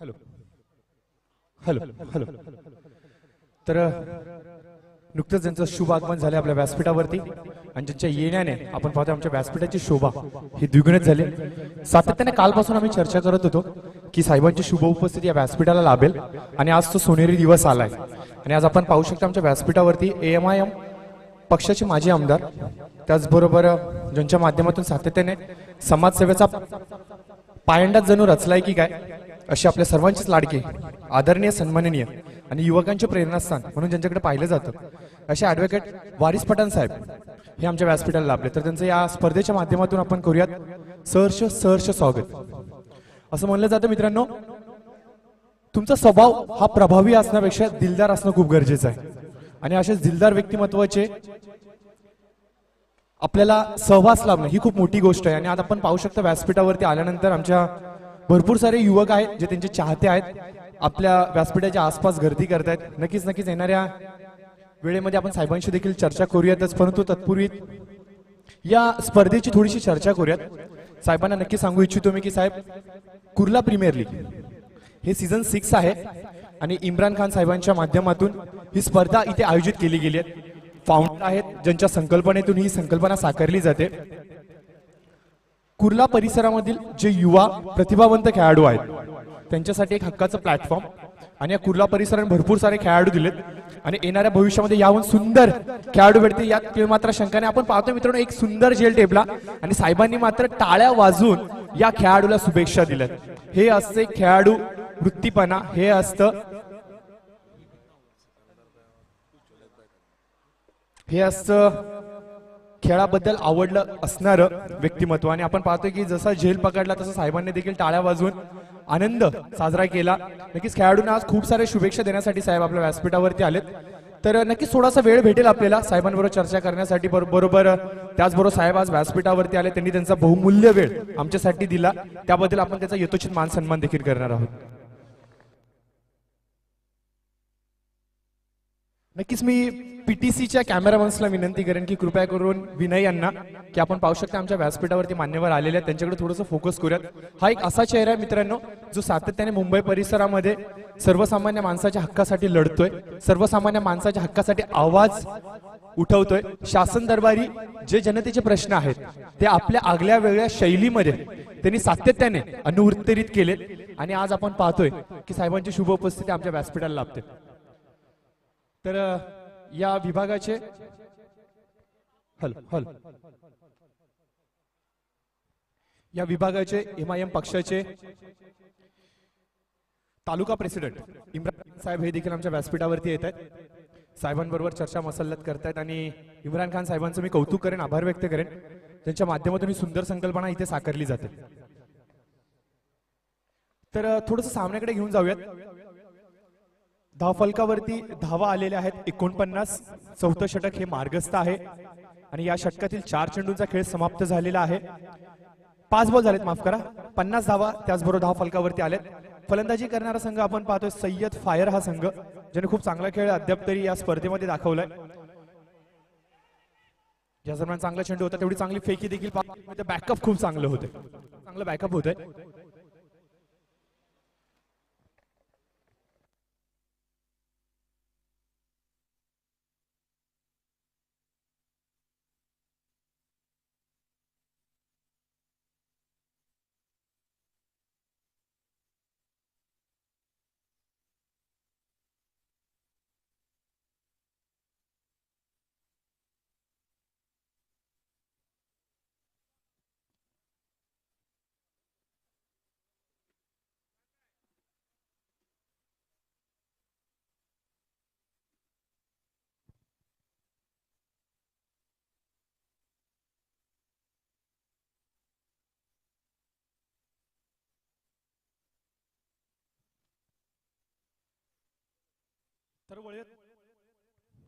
Hello hello hello. तर नुकतंच त्यांचं शुभ आगमन झाले आपल्या व्यासपीठावरती आणि ज्यांच्या येण्याने आपण पाहतो आमच्या व्यासपीठाची शोभा ही द्विगुणित झाली. सातत्याने कालपासून आम्ही चर्चा करत होतो की साहेबांची शुभ उपस्थिती या व्यासपीठाला लाभेल आणि आज तो सोनेरी दिवस आलाय. आणि आज आपण पाहू शकता आमच्या व्यासपीठावरती AMIM पक्षाचे माजी आमदार, त्याचबरोबर ज्यांच्या माध्यमातून सातत्याने समाजसेवेचा पायंडा जणू रचलाय की काय अशी आपल्या सर्वांचीच लाडकी, आदरणीय, सन्माननीय आणि युवकांचे प्रेरणास्थान म्हणून ज्यांच्याकडे पाहिलं जातं असे ॲडव्होकेट वारिस पठाण साहेब हे आमच्या व्यासपीठाला लाभले. तर त्यांचं या स्पर्धेच्या माध्यमातून आपण करूयात सहर्ष सहर्ष स्वागत. असं म्हणलं जातं मित्रांनो, तुमचा स्वभाव हा प्रभावी असण्यापेक्षा दिलदार असणं खूप गरजेचं आहे आणि असेच दिलदार व्यक्तिमत्वाचे आपल्याला सहवास लाभणं ही खूप मोठी गोष्ट आहे. आणि आज आपण पाहू शकता व्यासपीठावरती आल्यानंतर आमच्या भरपूर सारे युवक आहेत जे त्यांचे चाहते आहेत, आपल्या व्यासपीठाच्या आसपास गर्दी करतायत. नक्कीच येणाऱ्या वेळेमध्ये आपण साहेबांशी देखील चर्चा करूयातच, परंतु तत्पूर्वी या स्पर्धेची थोडीशी चर्चा करूयात. साहेबांना नक्की सांगू इच्छितो मी की साहेब, कुर्ला प्रीमियर लीग हे सीझन 6 आहे आणि इम्रान खान साहेबांच्या माध्यमातून ही स्पर्धा इथे आयोजित केली गेली आहे. फाउंडर आहेत ज्यांच्या संकल्पनेतून ही संकल्पना साकारली जाते. कुर्ला परिसरामधील जे युवा प्रतिभावंत खेळाडू आहेत त्यांच्यासाठी एक हक्काचं प्लॅटफॉर्म आणि या कुर्ला परिसराने भरपूर सारे खेळाडू दिलेत आणि येणाऱ्या भविष्यामध्ये याहून सुंदर खेळाडू भेटतील यात मात्र शंका नाही. आपण पाहतो मित्रांनो एक सुंदर जेल टेबला आणि साहेबांनी मात्र टाळ्या वाजवून या खेळाडूला शुभेच्छा दिल्यात. हे असते खेळाडू वृत्तीपणा, हे असतं खेळाबद्दल आवडलं असणारं व्यक्तिमत्व. आणि आपण पाहतो की जसा झेल पकडला तसं साहेबांनी देखील टाळ्या वाजवून आनंद साजरा केला. नक्कीच खेळाडूंना आज खूप सारे शुभेच्छा देण्यासाठी साहेब आपल्या व्यासपीठावरती आलेत. तर नक्कीच थोडासा वेळ भेटेल आपल्याला साहेबांबरोबर चर्चा करण्यासाठी. बरोबर त्याचबरोबर साहेब आज व्यासपीठावरती आले, त्यांनी त्यांचा बहुमूल्य वेळ आमच्यासाठी दिला, त्याबद्दल आपण त्याचा यथोचित मान सन्मान देखील करणार आहोत. नक्कीच मी PTCच्या कॅमेरामन्सला विनंती करेन की कृपया करून विनय यांना की आपण पाहू शकता आमच्या व्यासपीठावरती मान्यवर आलेले आहेत, त्यांच्याकडे थोडंसं फोकस करूयात. हा एक असा चेहरा आहे मित्रांनो जो सातत्याने मुंबई परिसरामध्ये सर्वसामान्य माणसाच्या हक्कासाठी लढतोय, सर्वसामान्य माणसाच्या हक्कासाठी आवाज उठवतोय. शासन दरबारी जे जनतेचे प्रश्न आहेत ते आपल्या आगल्या वेगळ्या शैलीमध्ये त्यांनी सातत्याने अनुत्तरित केले आणि आज आपण पाहतोय की साहेबांची शुभ उपस्थिती आमच्या व्यासपीठाला लाभते. तर या विभागाचे या विभागाचे MIM पक्षाचे तालुका प्रेसिडेंट इम्रान साहेब हे देखील आमच्या व्यासपीठावरती येत आहेत. साहेबांबरोबर चर्चा मसलत करतायत आणि इम्रान खान साहेबांचं मी कौतुक करेन, आभार व्यक्त करेन, त्यांच्या माध्यमातून ही सुंदर संकल्पना इथे साकारली जाते. तर थोडंसं सामन्याकडे घेऊन जाऊयात. धावफलकावरती धावा आलेल्या आहेत 49. चौथं षटक हे मार्गस्थ आहे आणि या षटकातील 4 चेंडूंचा खेळ समाप्त झालेला आहे. 5 बॉल झालेत, माफ करा, 50 धावा त्याचबरोबर धावफलकावरती आलेत. फलंदाजी करणारा संघ आपण पाहतोय सय्यद फायर हा संघ, ज्याने खूप चांगला खेळ अद्याप तरी या स्पर्धेमध्ये दाखवलाय. या दरम्यान चांगला चेंडू होता, तेवढी चांगली फेकी देखील, बॅकअप खूप चांगलं होते, चांगलं बॅकअप होतंय. तर वळूयात.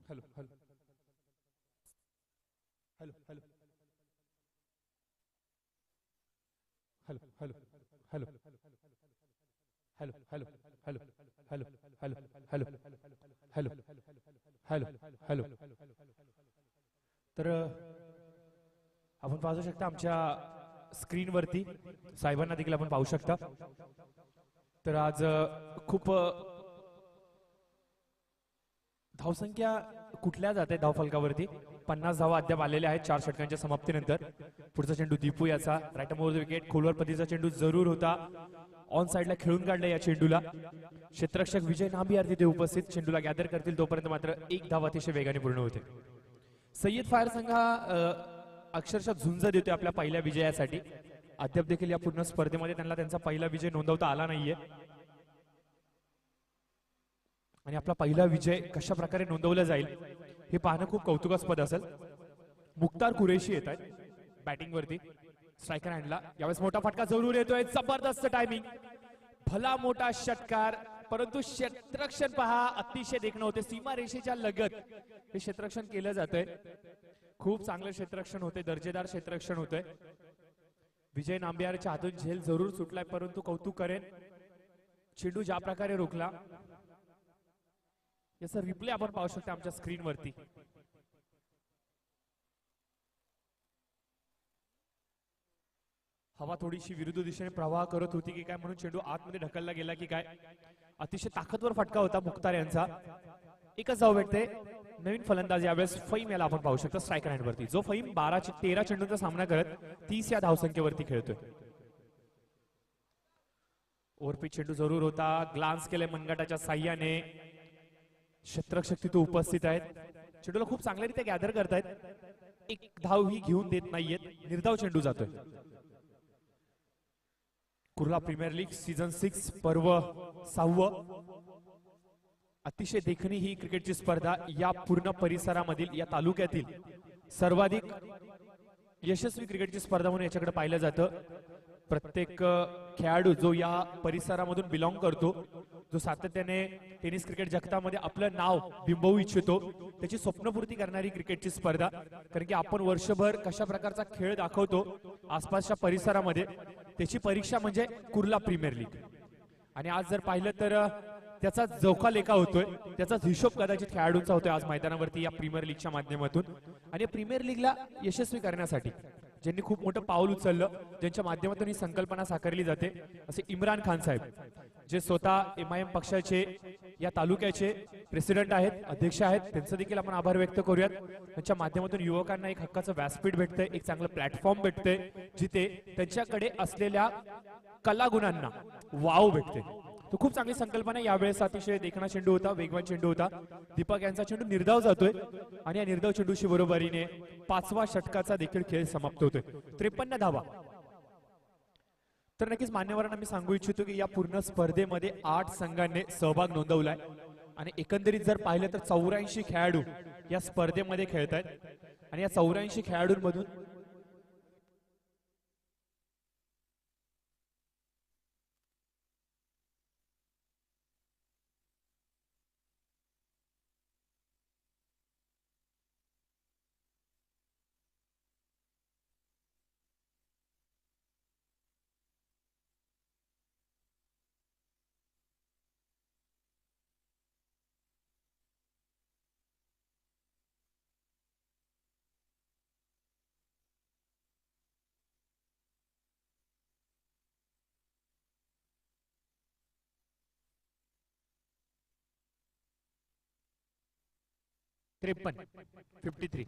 Hello hello hello hello hello hello hello hello hello hello hello hello hello hello hello hello. तर आपण पाहू शकता आमच्या स्क्रीनवरती साहेबांना देखील आपण पाहू शकता. तर आज खूप धावसंख्या कुठल्या जाते धावफलकावरती 50 धावा अद्याप आलेल्या आहेत 4 षटकांच्या समाप्तीनंतर. पुढचा चेंडू दीपू याचा राईट ओव्हर द विकेट. खोलवर पतीचा चेंडू जरूर होता. ऑन साइडला खेळून काढला या चेंडूला. क्षेत्ररक्षक विजय नांबियार तिथे उपस्थित चेंडूला गॅदर करतील तोपर्यंत मात्र एक धाव अतिशय वेगाने पूर्ण होते. सय्यद फायर संघ अक्षरशः झुंज देतोय आपल्या पहिल्या विजयासाठी. अद्याप देखील या पूर्ण स्पर्धेमध्ये त्यांना त्यांचा पहिला विजय नोंदवता आला नाहीये आणि आपला पहिला विजय कशा प्रकारे नोंदवला जाईल हे पाहणं खूप कौतुकास्पद असेल. मुख्तार कुरेशी येत आहेत बॅटिंग वरती. स्ट्रायकर हँडला यावेळेस मोठा फटका जरूर येतोय. जबरदस्त टायमिंग, भला मोठा षटकार, परंतु क्षेत्ररक्षण पहा अतिशय देखणं होते. सीमा रेषेच्या लगत हे क्षेत्ररक्षण केलं जातंय. खूप चांगलं क्षेत्ररक्षण होते, दर्जेदार क्षेत्ररक्षण होतंय. विजय नांबियारच्या हातून झेल जरूर सुटलाय, परंतु कौतुक करेन चेंडू ज्या प्रकारे रोखला याचा रिप्ले आपण पाहू शकतो आमच्या स्क्रीनवरती. हवा थोडीशी विरुद्ध दिशेने प्रवाह करत होती की काय म्हणून चेंडू आतमध्ये ढकलला गेला की काय. अतिशय ताकदवर फटका होता मुख्तार यांचा. एकच धाव भेटते. नवीन फलंदाज यावेळेस फहीम याला आपण पाहू शकतो स्ट्रायकर हँडवरती, जो फहीम 13 चेंडूंचा सामना करत 30 या धावसंख्येवरती खेळतोय. ओव्हरपिच चेंडू जरूर होता. ग्लान्स केले मनगटाच्या साह्याने. क्षेत्ररक्षक तिथे उपस्थित आहेत. चेंडूला खूप चांगल्यारीत्या गॅदर करतायत. एक धाव ही घेऊन देत नाहीयेत. निर्धाव चेंडू जातोय. कुर्ला प्रीमियर लीग सीझन 6 पर्व 6. अतिशय देखणी ही क्रिकेटची स्पर्धा. या पूर्ण परिसरामधील या तालुक्यातील सर्वाधिक यशस्वी क्रिकेटची स्पर्धा म्हणून याच्याकडे पाहिलं जातं. प्रत्येक खेळाडू जो या परिसरामधून बिलॉंग करतो, जो सातत्याने टेनिस क्रिकेट जगतामध्ये आपलं नाव बिंबवू इच्छितो, त्याची स्वप्नपूर्ती करणारी क्रिकेटची स्पर्धा. कारण की आपण वर्षभर कशा प्रकारचा खेळ दाखवतो आसपासच्या परिसरामध्ये, त्याची परीक्षा म्हणजे कुर्ला प्रीमियर लीग. आणि आज जर पाहिलं तर त्याचा जोखा लेखा होतोय, त्याचाच हिशोब कदाचित खेळाडूंचा होतोय आज मैदानावरती या प्रीमियर लीगच्या माध्यमातून. आणि प्रीमियर लीगला यशस्वी करण्यासाठी ज्यांनी खूप मोठं पाऊल उचललं, ज्यांच्या माध्यमातून ही संकल्पना साकारली जाते, असे इम्रान खान साहेब, जे स्वतः MIM पक्षाचे या तालुक्याचे प्रेसिडेंट आहेत, अध्यक्ष आहेत, त्यांचं देखील आपण आभार व्यक्त करूयात. त्यांच्या माध्यमातून युवकांना एक हक्काचं व्यासपीठ भेटतंय, एक चांगलं प्लॅटफॉर्म भेटतंय, जिथे त्यांच्याकडे असलेल्या कलागुणांना वाव भेटते. तो खूप चांगली संकल्पना. यावेळेस अतिशय देखणा चेंडू होता, वेगवान चेंडू होता. दीपक यांचा चेंडू निर्धाव जातोय आणि या निर्धाव चेंडूशी बरोबरीने 5व्या षटकाचा देखील खेळ समाप्त होतोय. 53 धावा. तर नक्कीच मान्यवरांना मी सांगू इच्छितो की या पूर्ण स्पर्धेमध्ये 8 संघांनी सहभाग नोंदवलाय आणि एकंदरीत जर पाहिलं तर 84 खेळाडू या स्पर्धेमध्ये खेळत आहेत आणि या 84 खेळाडूंमधून त्रेपन्न 53.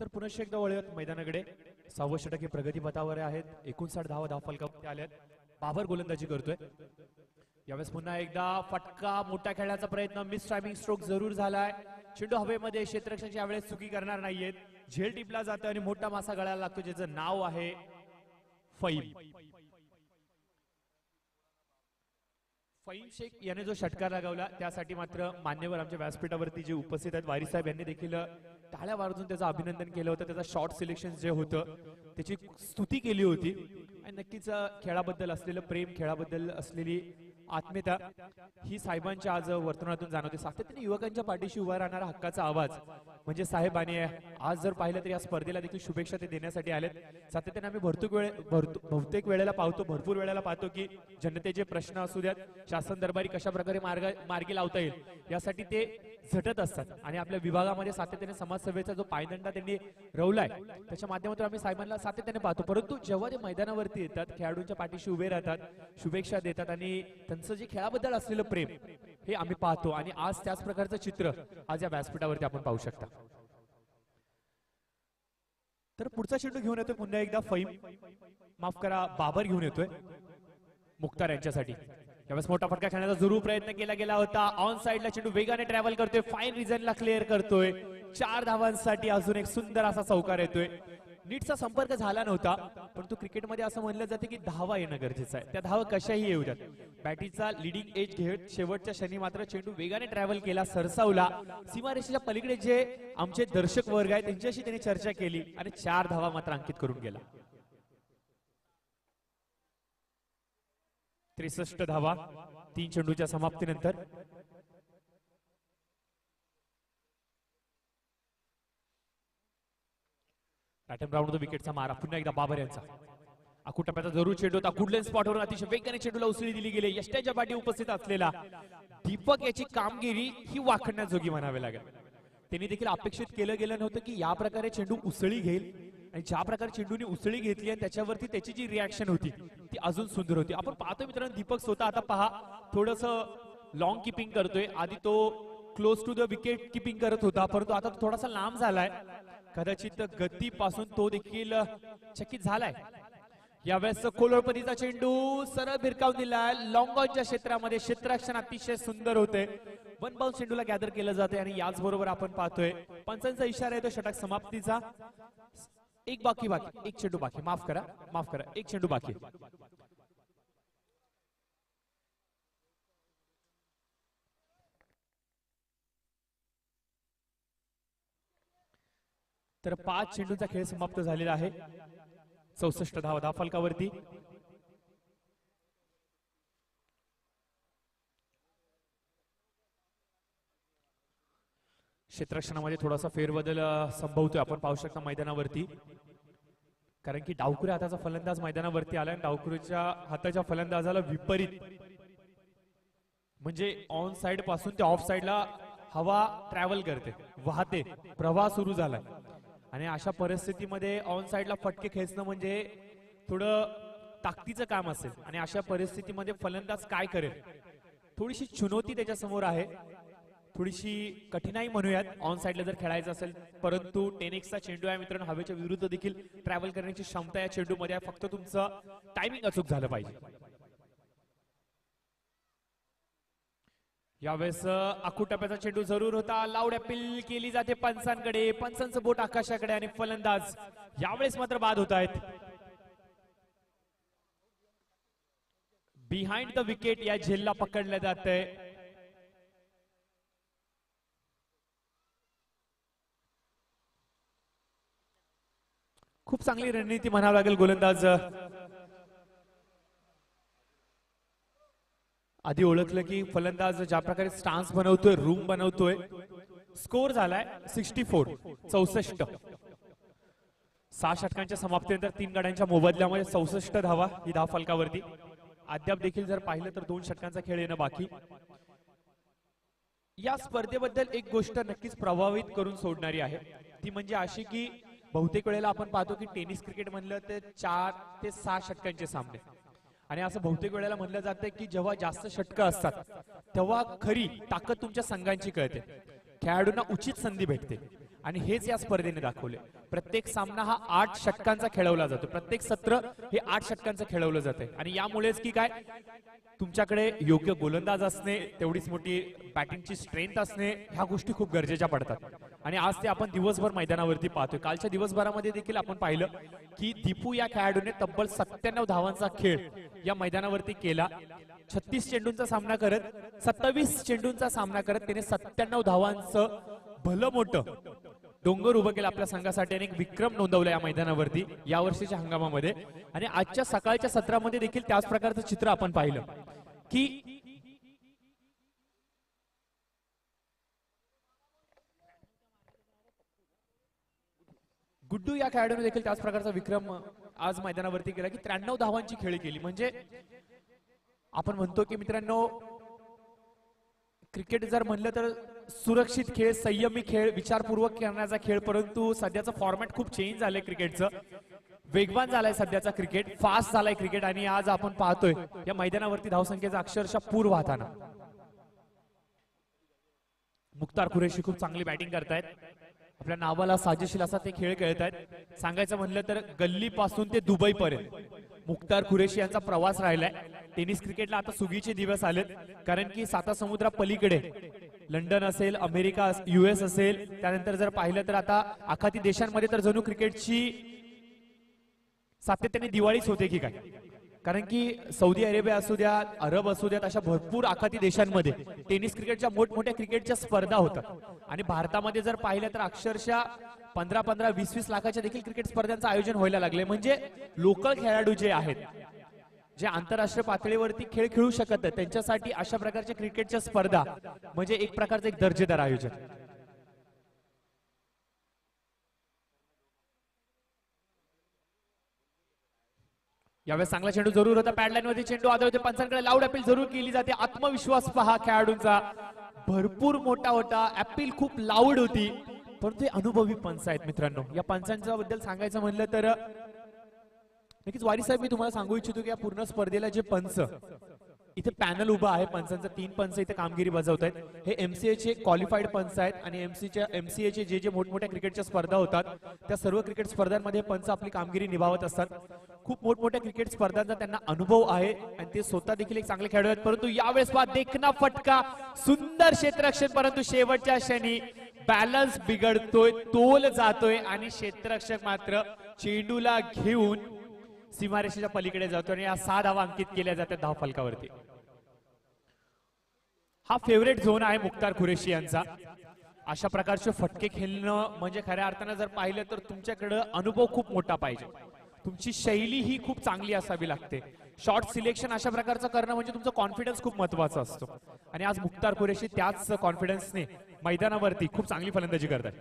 तर पुनश्च एकदा वळूयात मैदानाकडे. 6वे षटक हे प्रगतीपथावर आहेत. 59 धावा धावफलकावरती आल्यात. बाबर गोलंदाजी करतोय. यावेळेस पुन्हा एकदा फटका, मोठा खेळण्याचा प्रयत्न, मिस टायमिंग स्ट्रोक जरूर झालाय. चेंडू हवेमध्ये, क्षेत्ररक्षक यावेळेस चुकी करणार नाहीयेत. झेल टिपला जातो आणि मोठा मासा गळायला लागतो, ज्याचं नाव आहे फईम. फईम शेख याने जो षटकार लगावला त्यासाठी मात्र मान्यवर आमच्या व्यासपीठावरती जे उपस्थित आहेत वारी साहेब यांनी देखील टाळ्या वाजवून त्याचं अभिनंदन केलं होतं. त्याचा शॉर्ट सिलेक्शन जे होतं त्याची स्तुती केली होती. आणि नक्कीच खेळाबद्दल असलेलं प्रेम, खेळाबद्दल असलेली आत्मीयता ही साहेबांच्या आज वर्तनातून जाणवते. सातत्याने युवकांच्या पाठीशी उभा राहणारा हक्काचा आवाज म्हणजे साहेब. आणि आज जर पाहिलं तर या स्पर्धेला देखील शुभेच्छा ते देण्यासाठी आलेत. सातत्याने आम्ही बहुतेक वेळेला पाहतो, भरपूर वेळेला पाहतो की जनतेचे प्रश्न असू द्यात, शासन दरबारी कशा प्रकारे मार्गी लावता येईल यासाठी ते झटत असतात. आणि आपल्या विभागामध्ये सातत्याने समाजसेवेचा जो पायदंडा त्यांनी रवलाय त्याच्या माध्यमातून आम्ही साहेबांना सातत्याने पाहतो. परंतु जेव्हा ते मैदानावरती येतात, खेळाडूंच्या पाठीशी उभे राहतात, शुभेच्छा देतात आणि त्यांचं जे खेळाबद्दल असलेलं प्रेम हे आम्ही पाहतो. आणि आज त्याच प्रकारचं चित्र आज या व्यासपीठावरती आपण पाहू शकता. तर पुढचा चेंडू घेऊन येतोय पुन्हा एकदा फईम, माफ करा बाबर घेऊन येतोय मुख्तार यांच्यासाठी. यावेळेस मोठा फटका खेळण्याचा जरूर प्रयत्न केला गेला होता. ऑन साइडला चेंडू वेगाने ट्रॅव्हल करतोय, फाईन रिझनला क्लिअर करतोय. 4 धावांसाठी अजून एक सुंदर असा चौकार येतोय. नीटचा संपर्क झाला नव्हता, परंतु क्रिकेटमध्ये असं म्हणलं जातं की धावा येणं गरजेचं आहे. त्या धावा कशाही येऊ द्यात. बॅटीचा लिडिंग एज घेत शेवटच्या क्षणी मात्र चेंडू वेगाने ट्रॅव्हल केला, सरसावला. सीमारेषेच्या पलीकडे जे आमचे दर्शक वर्ग आहेत त्यांच्याशी त्यांनी चर्चा केली आणि 4 धावा मात्र अंकित करून गेला. 63 धावा 3 चेंडूच्या समाप्तीनंतर. पॅटर्न राऊंड विकेटचा मारा पुन्हा एकदा बाबर यांचा. आखू टप्प्याचा जरूर चेंडू होता. गुडलेन स्पॉटवरून अतिशय वेगाने चेंडूला उसळी दिली गेली. यष्ट्याच्या पाठी उपस्थित असलेला दीपक याची कामगिरी ही वाखण्याजोगी म्हणावी लागेल. त्यांनी देखील अपेक्षित केलं गेलं नव्हतं की या प्रकारे चेंडू उसळी घेईल आणि ज्या प्रकारे चेंडूने उसळी घेतली आणि त्याच्यावरती त्याची जी रिॲक्शन होती ती अजून सुंदर होती. आपण पाहतो मित्रांनो, दीपक स्वतः आता पहा थोडस लॉंग किपिंग करतोय. आधी तो close to the wicket keeping करत होता, परंतु आता थोडासा लांब झालाय. कदाचित गतीपासून तो देखील चकित झालाय. यावेळेस कोलरपतीचा चेंडू सरळ भिरकावून दिलाय लॉंग ऑनच्या क्षेत्रामध्ये. क्षेत्ररक्षण अतिशय सुंदर होते. 1 बाउंस चेंडूला गॅदर केलं जाते आणि याच बरोबर आपण पाहतोय पंचांचा इशारा येतो षटक समाप्तीचा. एक चेंडू बाकी, माफ करा एक चेंडू बाकी. तर 5 चेंडूचा खेळ समाप्त झालेला आहे. 64 धावा धावफलकावरती. क्षेत्ररक्षणामध्ये थोडासा फेरबदल संभवतोय आपण पाहू शकता मैदानावरती. कारण की डावखुऱ्या हाताचा फलंदाज मैदानावरती आला आणि डावखुऱ्याच्या हाताच्या फलंदाजाला विपरीत म्हणजे ऑन साइड पासून ते ऑफ साइडला हवा ट्रॅव्हल करते, वाहते, प्रवाह सुरू झाला. आणि अशा परिस्थितीमध्ये ऑन साइडला फटके खेचणं म्हणजे थोडं ताकदीचं काम असेल. आणि अशा परिस्थितीमध्ये फलंदाज काय करेल, थोडीशी चुनौती त्याच्या समोर आहे, थोडीशी कठीणाई म्हणूयात ऑन साइडला जर खेळायचं असेल. परंतु 10x चेंडू आहे मित्रांनो, हवेच्या विरुद्ध देखील ट्रॅव्हल करण्याची क्षमता या चेंडूमध्ये आहे. फक्त तुमचं टायमिंग अचूक झालं पाहिजे. यावेळेस आखू टप्प्याचा चेंडू जरूर होता. लाऊड अपील केली जाते पंचांकडे. पंचांचं बोट आकाशाकडे आणि फलंदाज यावेळेस मात्र बाद होत आहेत. बिहाइंड द विकेट या झेलला पकडलं जात आहे. खूप चांगली रणनीती म्हणावं लागेल. गोलंदाज आधी ओळखलं की फलंदाज ज्या प्रकारे स्टान्स बनवतोय, रूम बनवतोय. स्कोर झालाय 64. 6 षटकांच्या समाप्तीनंतर 3 गड्यांच्या मोबदल्यामध्ये 64 धावा ही धाव फलकावरती. अद्याप देखील जर पाहिलं तर 2 षटकांचा खेळ येणं बाकी. या स्पर्धेबद्दल एक गोष्ट नक्कीच प्रभावित करून सोडणारी आहे, ती म्हणजे अशी की बहुतेक वेळेला आपण पाहतो की टेनिस क्रिकेट म्हणलं ते 4 ते 6 षटकांचे सामने. आणि असं बहुतेक वेळेला म्हणलं जातं की जेव्हा जास्त षटकं असतात तेव्हा खरी ताकद तुमच्या संघांची कळते, खेळाडूंना उचित संधी भेटते. आणि हेच या स्पर्धेने दाखवले. प्रत्येक सामना हा 8 षटकांचा खेळवला जातो. प्रत्येक सत्र हे 8 षटकांचं खेळवलं जाते आणि यामुळेच की काय तुमच्याकडे योग्य गोलंदाज असणे, तेवढीच मोठी बॅटिंगची स्ट्रेंथ असणे, ह्या गोष्टी खूप गरजेच्या पडतात. आणि आज ते आपण दिवसभर मैदानावरती पाहतोय. कालच्या दिवसभरामध्ये देखील आपण पाहिलं की दीपू या खेळाडूने तब्बल 97 धावांचा खेळ या मैदानावरती केला. 36 चेंडूंचा सामना करत 27 चेंडूंचा सामना करत त्याने 97 धावांचं भलं मोठं डोंगर उभं केलं आपल्या संघासाठी आणि एक विक्रम नोंदवला या मैदानावरती या वर्षीच्या हंगामामध्ये. आणि आजच्या सकाळच्या सत्रामध्ये देखील त्याच प्रकारचं चित्र आपण पाहिलं की गुड्डू या खेळाडूने देखील त्याच प्रकारचा विक्रम आज मैदानावरती केला की 93 धावांची खेळी केली. म्हणजे आपण म्हणतो की मित्रांनो क्रिकेट जर म्हणलं तर सुरक्षित खेळ, संयमी खेळ, विचारपूर्वक करण्याचा खेळ, परंतु सध्याचं फॉर्मॅट खूप चेंज झालंय क्रिकेटचं. वेगवान झालाय सध्याचा क्रिकेट, फास्ट झालाय क्रिकेट आणि आज आपण पाहतोय या मैदानावरती धावसंख्येचा अक्षरशः पूर वाहताना. मुख्तार कुरेशी खूप चांगली बॅटिंग करतायत. आपल्या नावाला साजेशील असा ते खेळ खेळतायत. सांगायचं म्हणलं तर गल्ली पासून ते दुबई पर्यंत मुख्तार कुरेशी यांचा प्रवास राहिलाय. टेनिस क्रिकेटला आता सुगीचे दिवस आलेत, कारण की सातासमुद्रा पलीकडे लंडन असेल, अमेरिका, US असेल, त्यानंतर जर पाहिलं तर आता आखाती देशांमध्ये तर जणू क्रिकेटची सातत्याने दिवाळीच होते की काय. कारण की सौदी अरेबिया असू द्या, अरब असू द्यात, अशा भरपूर आखाती देशांमध्ये टेनिस क्रिकेटच्या मोठमोठ्या क्रिकेटच्या स्पर्धा होतात. आणि भारतामध्ये जर पाहिलं तर अक्षरशः 15-15, 20-20 लाखाच्या देखील क्रिकेट स्पर्धांचं आयोजन व्हायला लागले. म्हणजे लोकल खेळाडू जे आहेत, जे आंतरराष्ट्रीय पातळीवरती खेळ खेळू शकत नाही, त्यांच्यासाठी अशा प्रकारच्या क्रिकेटच्या स्पर्धा म्हणजे एक प्रकारचं एक दर्जेदार आयोजन. यावेळेस चांगला चेंडू जरूर होता. पॅडलाईन वरती चेंडू आदळते, पंचांकडे लाऊड अपील जरूर केली जाते. आत्मविश्वास पहा खेळाडूंचा भरपूर मोठा होता. अपील खूप लाऊड होती, परंतु अनुभवी पंच आहेत मित्रांनो. या पंचांच्या बद्दल सांगायचं म्हणलं तर नक्कीच वारी साहेब, मी तुम्हाला सांगू इच्छितो की या पूर्ण स्पर्धेला जे पंच इथे पॅनल उभा आहे, पंचांचा 3 पंच इथे कामगिरी बजावत आहेत. हे MCA चे क्वालिफाईड पंच आहेत आणि MCA चे जे मोठमोठ्या क्रिकेटच्या स्पर्धा होतात त्या सर्व क्रिकेट स्पर्धांमध्ये पंच आपली कामगिरी निभावत असतात. खूप मोठमोठ्या क्रिकेट स्पर्धांचा त्यांना अनुभव आहे आणि ते स्वतः देखील एक चांगले खेळाडू आहेत. परंतु यावेळेस पहा, देखना फटका, सुंदर क्षेत्ररक्षण, परंतु शेवटच्या क्षणी बॅलन्स बिघडतोय, तोल जातोय आणि क्षेत्ररक्षक मात्र चेंडूला घेऊन सीमारेषेच्या पलीकडे जातो आणि या 6 धावा अंकित केल्या जातात धावफलकावरती. हा फेवरेट झोन आहे मुख्तार कुरेशी यांचा. अशा प्रकारचे फटके खेळणं म्हणजे खऱ्या अर्थानं जर पाहिलं तर तुमच्याकडे अनुभव खूप मोठा पाहिजे. तुमची शैली ही खूप चांगली असावी लागते. शॉर्ट सिलेक्शन अशा प्रकारचं करणं म्हणजे तुमचा कॉन्फिडन्स खूप महत्वाचा असतो. आणि आज मुख्तार कुरेशी त्याच कॉन्फिडन्सने मैदानावरती खूप चांगली फलंदाजी करतात.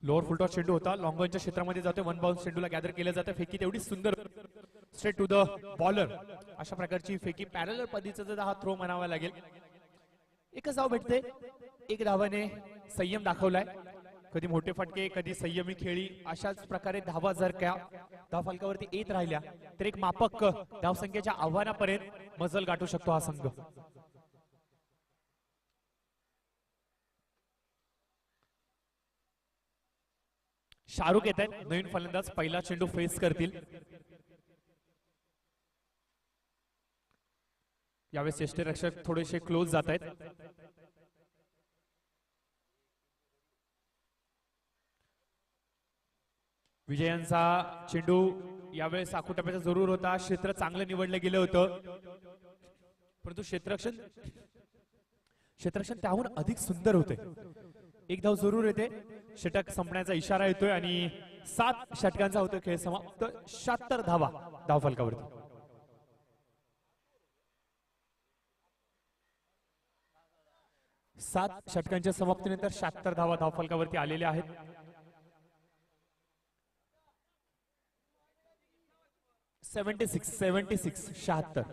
लोअर फुलटॉस चेंडू होता, लॉंगॉनच्या क्षेत्रामध्ये जातोय, वन बाउन्स चेंडूला गॅदर केलं जातं. फेकी तेवढी सुंदर, स्ट्रेट टू द बॉलर, अशा प्रकारची फेकी पॅरलर पद्धतीचा हा थ्रो म्हणावा लागेल. एकच धाव भेटते, 1 धावाने संयम दाखवलाय. कधी मोठे फटके, कधी संयमी खेळी, अशाच प्रकारे धावा जर का धावफलकावरती येत राहिल्या तर एक मापक धावसंख्येच्या आव्हानापर्यंत मजल गाठू शकतो हा संघ. शाहरुख येत आहेत, नवीन फलंदाज पहिला चेंडू फेस करतील. यावेळेस यष्टीरक्षक थोडेसे क्लोज जात आहेत. विजयांचा चेंडू यावेळेस आखुटप्याचा जरूर होता. क्षेत्र चांगलं निवडलं गेलं होतं, परंतु क्षेत्ररक्षण त्याहून अधिक सुंदर होते. 1 धाव जरूर येते. षटक संपण्याचा इशारा येतोय आणि 7 षटकांचा होतो खेळ समाप्त. 76 धावा धावफलकावरती. 7 षटकांच्या समाप्तीनंतर 76 धावा धावफलकावरती आलेल्या आहेत. 76.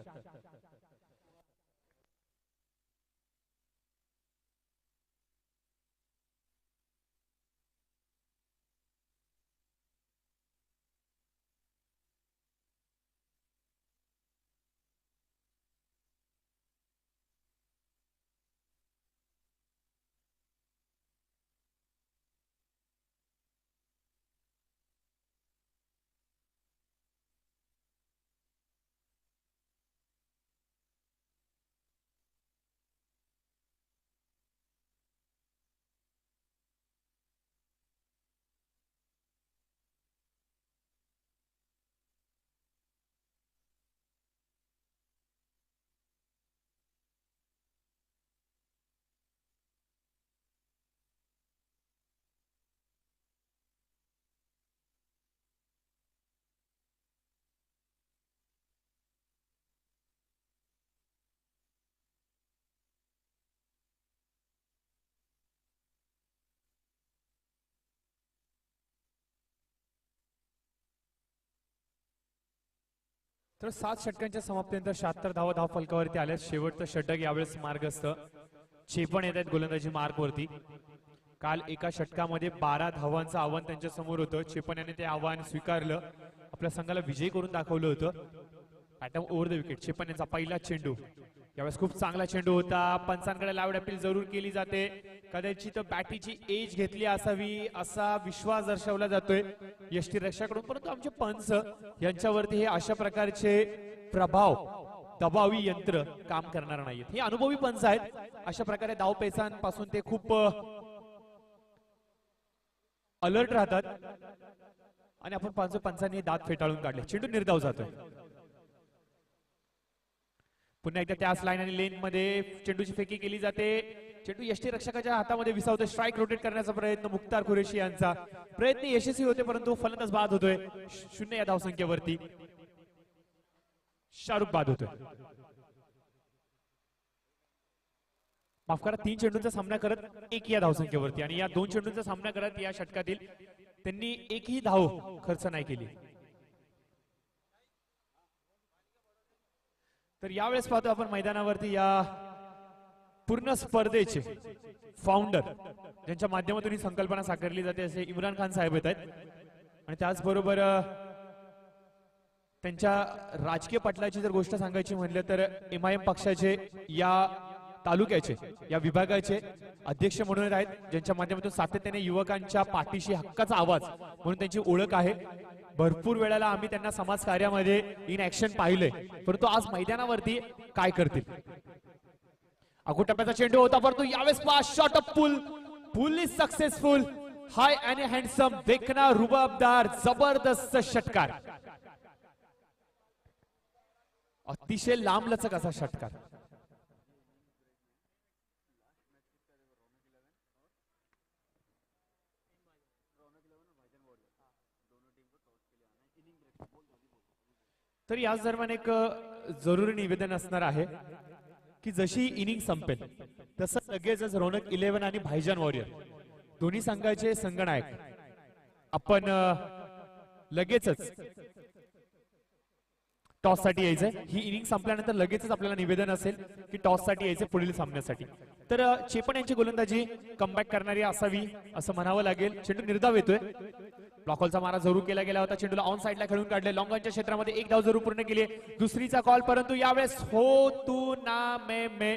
तर 7 षटकांच्या समाप्तीनंतर 76 धावा फलकावरती आल्या. शेवटचं षटक यावेळेस मार्गस्थ. 56 येत आहेत गोलंदाजी मार्कवरती. काल एका षटकामध्ये 12 धावांचं आव्हान त्यांच्या समोर होतं. 56 याने ते आव्हान स्वीकारलं. आपल्या संघाला विजयी करून दाखवलं होतं. Bottom over the wicket. 56 यांचा पहिला चेंडू. यावेळेस खूप चांगला चेंडू होता. पंचांकडे लावड अपील जरूर केली जाते. कदाचित बॅटीची एज घेतली असावी असा विश्वास दर्शवला जातोय यष्टीरक्षकाकडून. परंतु आमचे पंच यांच्यावरती हे अशा प्रकारचे प्रभाव दबावी यंत्र काम करणार नाहीत. हे अनुभवी पंच आहेत. अशा प्रकारे धावपेचांपासून ते खूप अलर्ट राहतात. आणि आपण पंचांनी दात फेटाळून काढले. चेंडू निर्धाव जातोय. पुन्हा एकदा त्याच लाईन आणि लेन मध्ये चेंडूची फेकी केली जाते. चेंडू यष्टीरक्षकाच्या हातामध्ये विसावतो. स्ट्राईक रोटेट करण्याचा प्रयत्न मुख्तार कुरेशी यांचा. प्रयत्न यशस्वी होते परंतु फलंदाज बाद होतोय. 0 या धावसंख्येवरती शाहरुख बाद होतोय. माफ करा, 3 चेंडूंचा सामना करत 1 या धावसंख्येवरती. आणि या 2 चेंडूंचा सामना करत या षटकातील त्यांनी एकही धाव खर्च नाही केली. तर यावेळेस पाहतो आपण मैदानावरती या पूर्ण स्पर्धेचे फाउंडर ज्यांच्या माध्यमातून ही संकल्पना साकारली जाते असे इम्रान खान साहेब येत आहेत. आणि त्याचबरोबर त्यांच्या राजकीय पटलाची जर गोष्ट सांगायची म्हणलं तर MIM पक्षाचे या तालुक्याचे या विभागाचे अध्यक्ष म्हणून आहेत, ज्यांच्या माध्यमातून सातत्याने युवकांच्या पाठीशी हक्काचा आवाज म्हणून त्यांची ओळख आहे. भरपूर वेळेला आम्ही त्यांना समाज कार्यामध्ये इन ऍक्शन पाहिलंय, परंतु आज मैदानावरती काय करतील. अगो टप्प्याचा चेंडू होता परंतु यावेळेस पास shot of pull is successful. High and handsome देखना रुबाबदार जबरदस्त षटकार. अतिशय लांबलचक असा षटकार. तर याच दरम्यान एक जरुरी निवेदन असणार आहे की जशी इनिंग संपेल तसं लगेचच रौनक 11 आणि भाईजान वॉरियर दोन्ही संघाचे संघनायक आपण लगेचच टॉस साठी यायचंय. ही इनिंग संपल्यानंतर लगेचच आपल्याला निवेदन असेल की टॉस साठी यायचे पुढील सामन्यासाठी. तर चेपण यांची गोलंदाजी कमबॅक करणारी असावी असं म्हणावं लागेल. चेंडू निर्धाव येतोय. ब्लॉकॉलचा मारा जरूर केला गेला होता. चेंडूला ऑन साइडला खेळून काढले. लॉंगॉनच्या क्षेत्रामध्ये एक धाव जरूर पूर्ण केली. दुसरीचा कॉल परंतु यावेळेस हो तू ना मे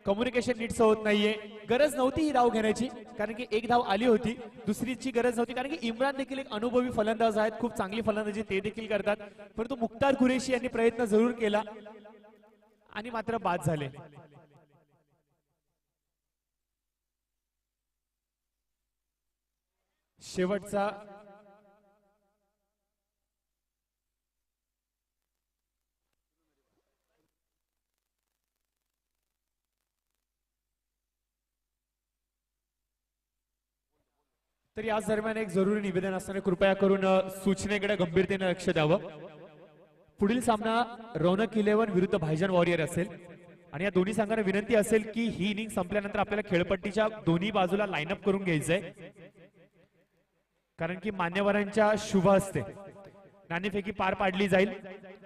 कम्युनिकेशन नीटच होत नाहीये. गरज नव्हती ही धाव घेण्याची कारण की एक धाव आली होती. दुसरीची गरज नव्हती कारण की इम्रान देखील एक अनुभवी फलंदाज आहेत. खूप चांगली फलंदाजी ते देखील करतात. परंतु मुख्तार कुरेशी यांनी प्रयत्न जरूर केला आणि मात्र बाद झाले. शेवटचा तर याच दरम्यान एक जरुरी निवेदन असताना कृपया करून सूचनेकडे गंभीरतेने लक्ष द्यावं. पुढील सामना रौनक 11 विरुद्ध भाईजान वॉरियर असेल आणि या दोन्ही संघांना विनंती असेल की ही इनिंग संपल्यानंतर आपल्याला खेळपट्टीच्या दोन्ही बाजूला लाईनअप करून घ्यायचंय कारण की मान्यवरांच्या शुभ हस्ते नाणेफेकी पार पाडली जाईल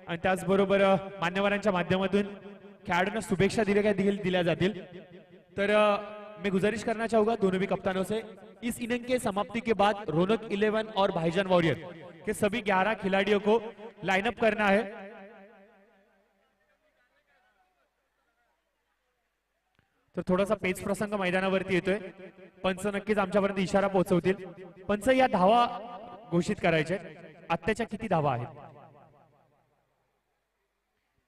आणि त्याचबरोबर मान्यवरांच्या माध्यमातून खेळाडूंना शुभेच्छा दिल्या जातील. तर मैं गुजारिश करना चाहूंगा दोनों भी कप्तानों से इस इनिंग के समाप्ति के बाद रौनक 11 और भाईजान वॉरियर के सभी 11 खिलाड़ियों को लाइनअप करना है. तर थोडासा पेच प्रसंग मैदानावरती येतोय. पंच नक्कीच आमच्यापर्यंत इशारा पोहोचवतील. पंच या धावा घोषित करायचे. आत्ताच्या किती धावा आहेत?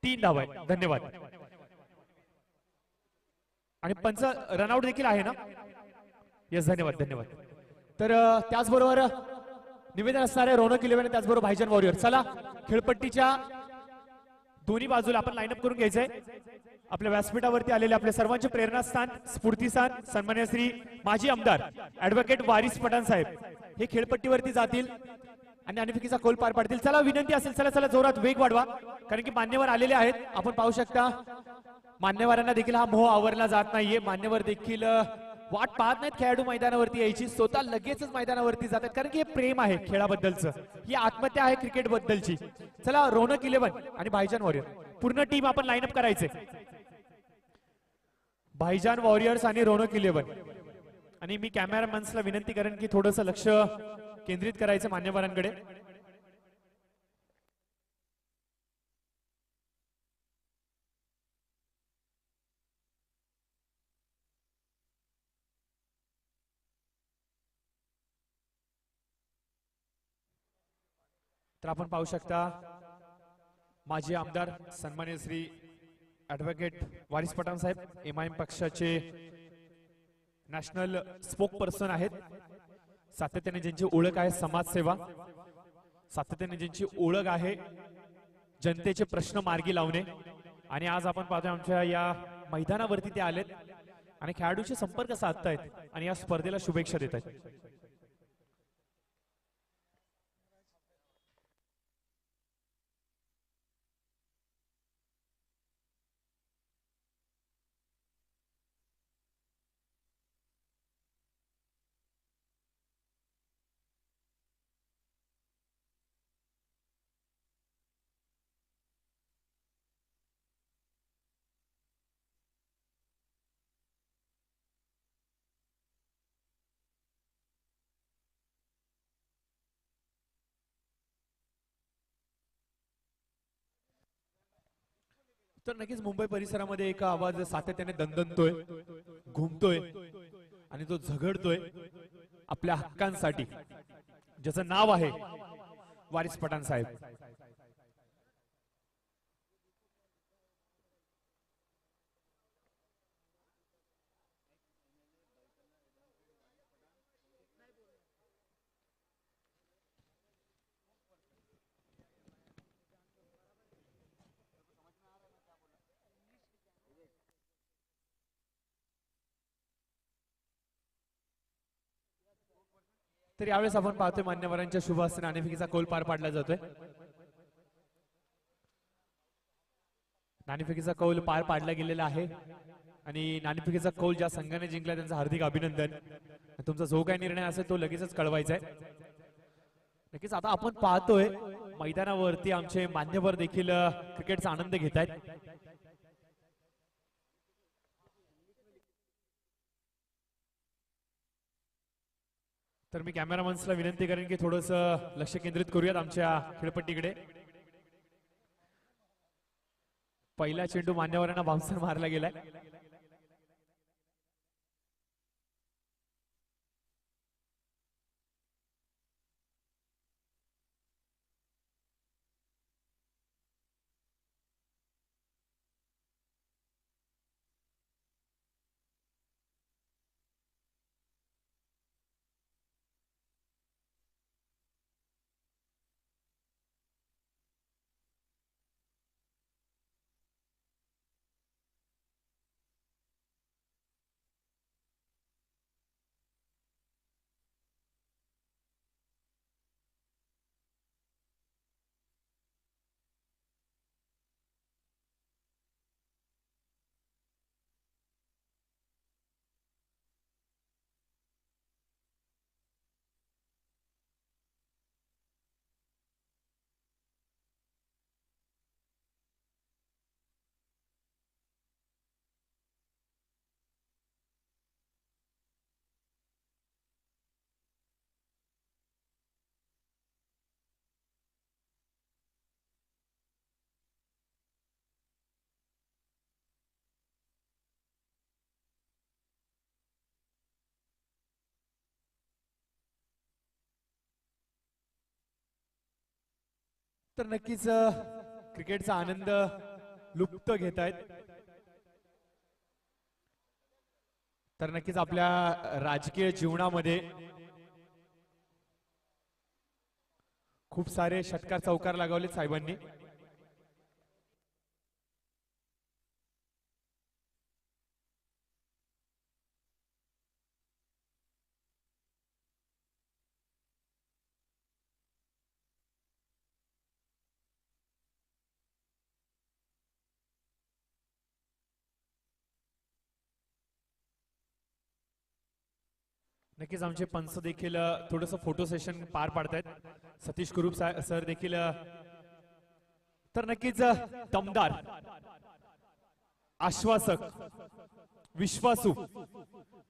3 धावा आहेत. धन्यवाद. आणि पंच रनआउट देखील आहे ना? यस, धन्यवाद धन्यवाद. तर त्याचबरोबर निवेदन असणार आहे रौनक 11 त्याचबरोबर भाईजान वॉरियर. चला खेळपट्टीच्या दोन्ही बाजूला आपण लाईनअप करून घ्यायचंय. आपल्या व्यासपीठावरती आलेले आपले सर्वांचे प्रेरणास्थान स्फूर्तीस्थान सन्मान्य श्री माजी आमदार ऍडव्होकेट वारिस पठाण साहेब हे खेळपट्टीवरती जातील आणि नाणेफेकीचा कौल पार पाडतील. चला विनंती असेल चला चला जोरात वेग वाढवा कारण की मान्यवर आलेले आहेत. आपण पाहू शकता मान्यवरांना देखील हा मोह आवरला जात नाहीये. मान्यवर देखील वाट पाहत नाहीत खेळाडू मैदानावरती यायची, स्वतः लगेचच मैदानावरती जातात, कारण की हे प्रेम आहे खेळाबद्दलचं, ही आत्महत्या आहे क्रिकेट बद्दलची. चला रोनक 11 आणि भाईजान वॉरियर पूर्ण टीम आपण लाईनअप करायचे. भाईजान वॉरियर्स आणि रोनक 11. आणि मी कॅमेरामॅन्सला विनंती करेन की थोडंसं लक्ष केंद्रित करायचं मान्यवरांकडे. तर आपण पाहू शकता माजी आमदार सन्मान्य श्री ॲडव्होकेट वारिस पठाण साहेब एमआयएम पक्षाचे नॅशनल स्पोक पर्सन आहेत. सातत्याने ज्यांची ओळख आहे समाजसेवा, सातत्याने ज्यांची ओळख आहे जनतेचे प्रश्न मार्गी लावणे, आणि आज आपण पाहतोय आमच्या या मैदानावरती ते आलेत आणि खेळाडूंशी संपर्क साधतायत आणि या स्पर्धेला शुभेच्छा देत आहेत. तर नक्कीच मुंबई परिसरामध्ये एक आवाज सातत्याने दणदणतोय, घुमतोय आणि तो झगडतोय आपल्या हक्कांसाठी, ज्याचं नाव आहे वारिस पठाण साहेब. तर यावेळेस आपण पाहतोय मान्यवरांच्या शुभ हस्ते नाणेफेकीचा कौल पार पाडला जातोय. नाणेफेकीचा कौल पार पाडला गेलेला आहे आणि नाणेफेकीचा कौल ज्या संघाने जिंकला त्यांचं हार्दिक अभिनंदन. तुमचा जो काही निर्णय असेल तो लगेचच कळवायचा आहे. नक्कीच आता आपण पाहतोय मैदानावरती आमचे मान्यवर देखील क्रिकेटचा आनंद घेत आहेत. तर मी कॅमेरामॅन्सला विनंती करेन की थोडंसं लक्ष केंद्रित करूयात आमच्या खेळपट्टीकडे. पहिला चेंडू मान्यवरांना बाउन्सर मारला गेलाय. तर नक्कीच क्रिकेटचा आनंद लुप्त घेत आहेत. तर नक्कीच आपल्या राजकीय जीवनामध्ये खूप सारे षटकार चौकार लगावले साहेबांनी. नक्कीच आमचे पंच देखील थोडस फोटो सेशन पार पाडतायत. सतीश कुरूप सर देखील तर नक्कीच दमदार, आश्वासक, विश्वासू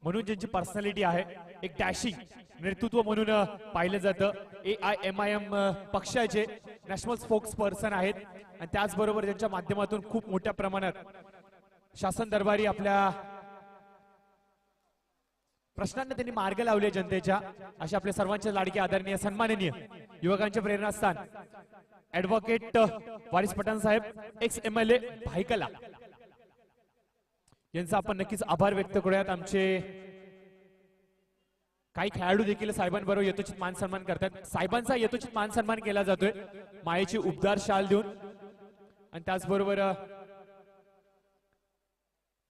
म्हणून ज्यांची पर्सनॅलिटी आहे, एक डॅशिंग नेतृत्व म्हणून पाहिलं जातं. AIMIM पक्षाचे नॅशनल स्पोक्स पर्सन आहेत आणि त्याचबरोबर त्यांच्या माध्यमातून खूप मोठ्या प्रमाणात शासन दरबारी आपल्या प्रश्नांना त्यांनी मार्ग लावले जनतेच्या. अशा आपल्या सर्वांचे लाडके, आदरणीय, सन्माननीय युवकांचे प्रेरणास्थान ऍडव्होकेट वारिस पठाण साहेब, एक्स MLA भाईकला यांचा आपण नक्कीच आभार व्यक्त करूयात. आमचे काही खेळाडू देखील साहेबांबरोबर यथोचित मान सन्मान करतात. साहेबांचा यथोचित मान सन्मान केला जातोय मायेची उबदार शाल देऊन. आणि त्याचबरोबर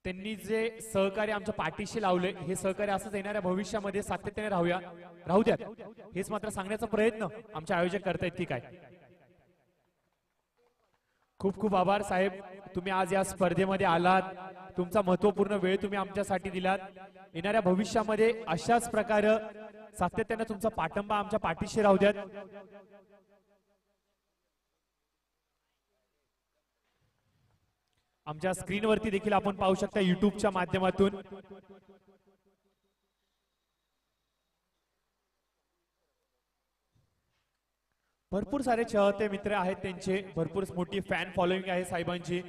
त्यांनी जे सहकार्य आमच्या पाठीशी लावले, हे सहकार्य असंच येणाऱ्या भविष्यामध्ये सातत्याने राहू द्यात, हेच मात्र सांगण्याचा प्रयत्न आमचे आयोजक करतायत. ठीक आहे, खूप खूप आभार साहेब, तुम्ही आज या स्पर्धेमध्ये आलात, तुमचा महत्वपूर्ण वेळ तुम्ही आमच्यासाठी दिलात. येणाऱ्या भविष्यामध्ये अशाच प्रकारे सातत्याने तुमचा पाठिंबा आमच्या पाठीशी राहू द्यात. आमच्या स्क्रीनवरती देखील आपण पाहू शकता युट्यूबच्या माध्यमातून भरपूर सारे चाहते मित्र आहेत, त्यांचे भरपूर मोठी फॅन फॉलोइंग आहे साहेबांची.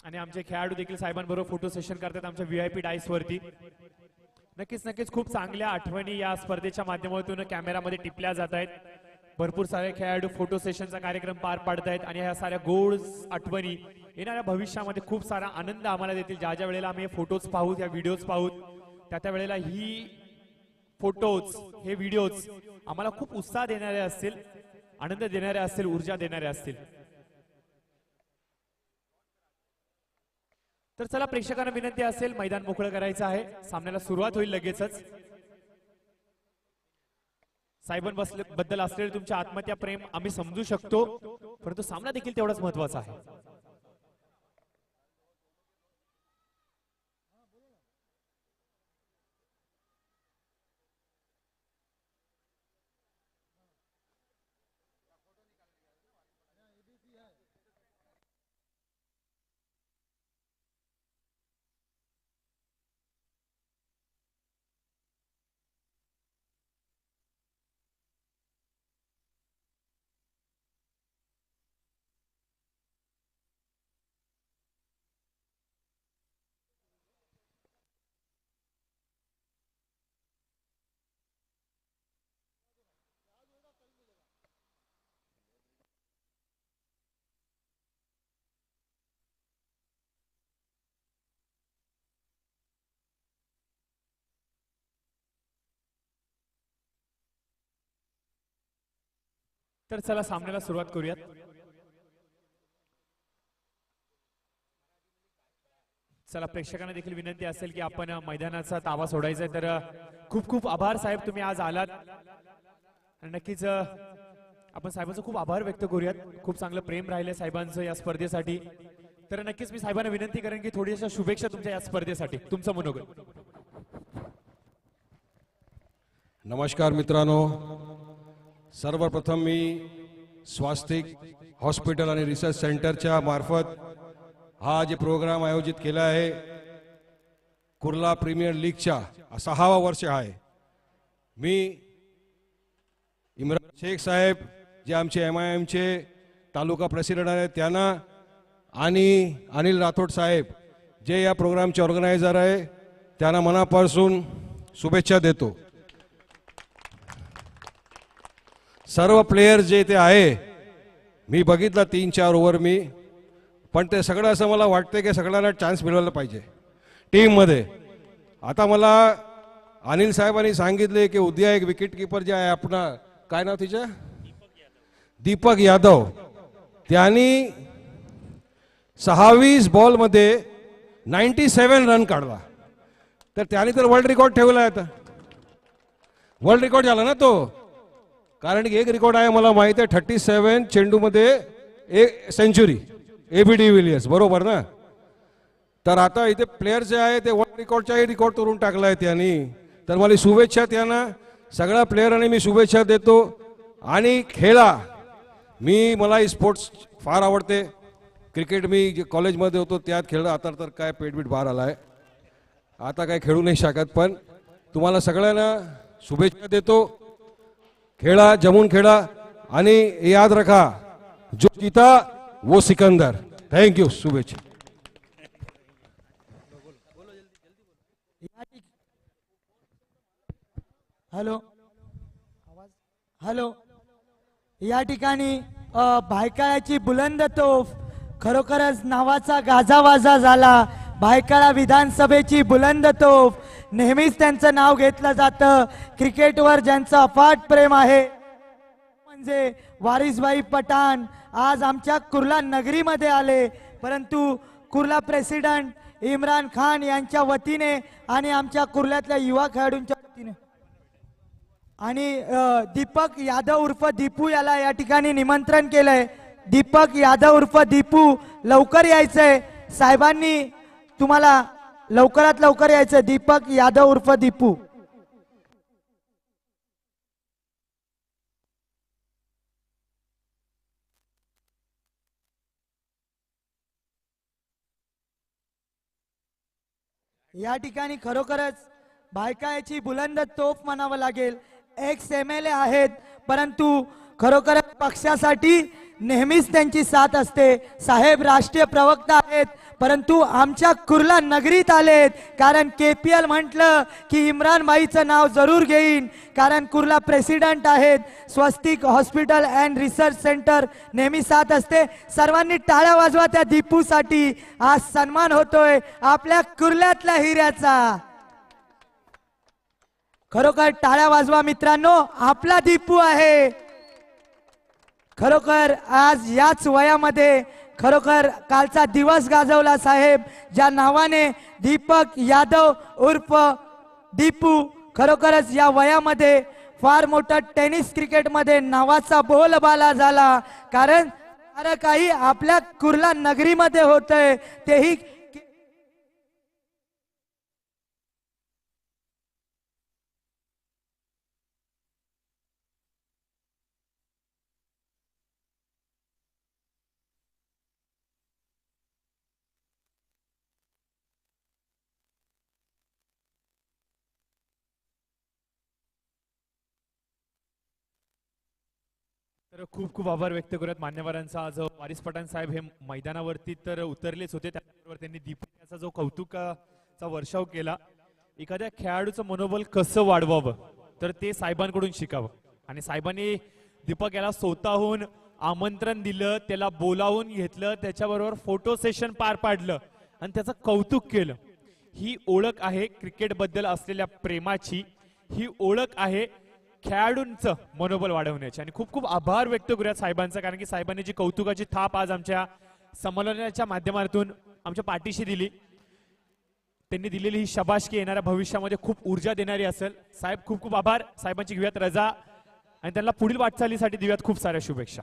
आणि आमचे खेळाडू देखील साहेबांबरोबर फोटो सेशन करतात आमच्या VIP डायस वरती. नक्कीच खूप चांगल्या आठवणी या स्पर्धेच्या माध्यमातून कॅमेरामध्ये टिपल्या जात आहेत. भरपूर सारे खेळाडू फोटो सेशनचा कार्यक्रम पार पाडतायत आणि ह्या साऱ्या गोड आठवणी येणाऱ्या भविष्यामध्ये खूप सारा आनंद आम्हाला देतील. ज्या ज्या वेळेला आम्ही फोटोज पाहू, या व्हिडिओज पाहू, त्या वेळेला ही फोटोज, हे व्हिडिओज आम्हाला खूप उत्साह देणारे असतील, आनंद देणारे असतील, ऊर्जा देणारे असतील. तर चला, प्रेक्षकांना विनंती असेल, मैदान मोकळं करायचं आहे, सामन्याला सुरुवात होईल लगेचच. साहेबांबद्दल असलेले तुमचे आत्महत्या प्रेम आम्ही समजू शकतो, परंतु सामना देखील तेवढाच महत्वाचा आहे. तर चला, सामन्याला सुरुवात करूयात. चला, प्रेक्षकांना देखील विनंती असेल की आपण मैदानाचा ताबा सोडायचा आहे. तर खूप खूप आभार साहेब, तुम्ही आज आलात. आणि नक्कीच आपण साहेबांचं खूप आभार व्यक्त करूयात. खूप चांगलं प्रेम राहिले साहेबांचं या स्पर्धेसाठी. तर नक्कीच मी साहेबांना विनंती करेन की थोड्याशा शुभेच्छा तुमच्या या स्पर्धेसाठी, तुमचं मनोगत. नमस्कार मित्रांनो, सर्वप्रथम मी स्वास्तिक हॉस्पिटल आणि रिसर्च सेंटरच्या मार्फत हा जे प्रोग्राम आयोजित केला आहे, कुर्ला प्रीमियर लीगच्या 6वा वर्ष आहे. मी इम्रान शेख साहेब, जे आमचे MIMचे तालुका प्रेसिडेंट आहेत, त्यांना आणि अनिल राठोड साहेब, जे या प्रोग्रामचे ऑर्गनायझर आहे, त्यांना मनापासून शुभेच्छा देतो. सर्व प्लेयर जे ते आहे, मी बघितलं 3-4 ओव्हर मी, पण ते सगळं असं मला वाटतं की सगळ्यांना चान्स मिळवला पाहिजे टीममध्ये. आता मला अनिल साहेबांनी सांगितले की उद्या एक विकेट कीपर जे आहे आपला, काय नाव तिच्या, दीपक यादव, त्यांनी 26 बॉलमध्ये 97 रन काढला. तर त्याने तर वर्ल्ड रेकॉर्ड ठेवला आहे. आता वर्ल्ड रेकॉर्ड झाला ना तो, कारण की एक रेकॉर्ड आहे मला माहिती आहे, 37 चेंडूमध्ये एक सेंचुरी, AB डिव्हिलियर्स, बरोबर ना. तर आता इथे प्लेयर जे आहे ते वर्ल्ड रेकॉर्डच्याही रेकॉर्ड करून टाकलाय त्यांनी. तर मला शुभेच्छा त्यांना सगळ्या प्लेयरांनी मी शुभेच्छा देतो. आणि खेळा. मला स्पोर्ट्स फार आवडते. क्रिकेट मी जे कॉलेजमध्ये होतो त्यात खेळलं. आता तर काय पेटबीट बाहेर आलाय, आता काय खेळू नाही शकत. पण तुम्हाला सगळ्यांना शुभेच्छा देतो. खेळा, जमून खेळा आणि याद रखा, जो जीता वो सिकंदर. थँक्यू. शुभेच्छा. Hello hello. या ठिकाणी भायखळ्याची बुलंद तोफ, खरोखरच नावाचा गाजावाजा झाला. भायखळा विधानसभेची बुलंद तोफ. नेहमीच त्यांचं नाव घेतलं जातं. क्रिकेटवर ज्यांचं अफाट प्रेम आहे म्हणजे वारिसभाई पठाण आज आमच्या कुर्ला नगरीमध्ये आले. परंतु कुर्ला प्रेसिडेंट इम्रान खान यांच्या वतीने आणि आमच्या कुर्ल्यातल्या युवा खेळाडूंच्या वतीने आणि दीपक यादव उर्फ दीपू याला या ठिकाणी निमंत्रण केलंय. दीपक यादव उर्फ दीपू लवकर यायचंय. साहेबांनी तुम्हाला लवकरात लवकर यायचं. दीपक यादव उर्फ दीपू. या ठिकाणी खरोखरच भायखळ्याची बुलंद तोफ म्हणावं लागेल. एक्स MLA आहेत परंतु खरोखरच पक्षासाठी नेहमीच त्यांची साथ असते. साहेब राष्ट्रीय प्रवक्ता आहेत परंतु आमच्या कुर्ला नगरीत आलेत. कारण KPL म्हटलं की इम्रान भाईचं नाव जरूर घेईन. कारण कुर्ला प्रेसिडेंट आहेत. स्वस्तिक हॉस्पिटल अँड रिसर्च सेंटर नेहमी साथ असते. सर्वांनी टाळ्या वाजवा त्या दीपूसाठी. आज सन्मान होतोय आपल्या कुर्ल्यातल्या हिऱ्याचा. खरोखर टाळ्या वाजवा मित्रांनो. आपला दीपू आहे. खरोखर आज याच वयामध्ये खरोखर कालचा दिवस गाजवला साहेब. ज्या नावाने दीपक यादव उर्फ दीपू खरोखरच या वयामध्ये फार मोठा टेनिस क्रिकेटमध्ये नावाचा बोलबाला झाला. कारण काही आपल्या कुर्ला नगरीमध्ये होतंय तेही. तर खूप खूप आभार व्यक्त करूयात मान्यवरांचा. आज वारिस पठाण साहेब हे मैदानावरती तर उतरलेच होते. त्याबरोबर त्यांनी दीपकाचा जो कौतुकाचा वर्षाव केला. एखाद्या खेळाडूचं मनोबल कसं वाढवावं तर ते साहेबांकडून शिकावं. आणि साहेबांनी दीपक याला स्वतःहून आमंत्रण दिलं, त्याला बोलावून घेतलं, त्याच्याबरोबर फोटो सेशन पार पाडलं आणि त्याचं कौतुक केलं. ही ओळख आहे क्रिकेटबद्दल असलेल्या प्रेमाची. ही ओळख आहे खेळाडूंचं मनोबल वाढवण्याची. आणि खूप खूप आभार व्यक्त करूयात साहेबांचा. कारण की साहेबांनी जी कौतुकाची थाप आज आमच्या संमेलनाच्या माध्यमातून आमच्या पाठीशी दिली. त्यांनी दिलेली ही शाबासकी येणाऱ्या भविष्यामध्ये खूप ऊर्जा देणारी असेल. साहेब खूप खूप आभार. साहेबांची घेऊयात रजा आणि त्यांना पुढील वाटचालीसाठी देऊयात खूप साऱ्या शुभेच्छा.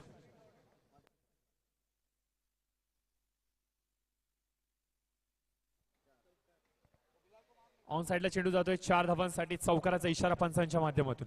ऑन साइडला चेंडू जातोय 4 धावांसाठी. चौकाराचा इशारा पंचांच्या माध्यमातून.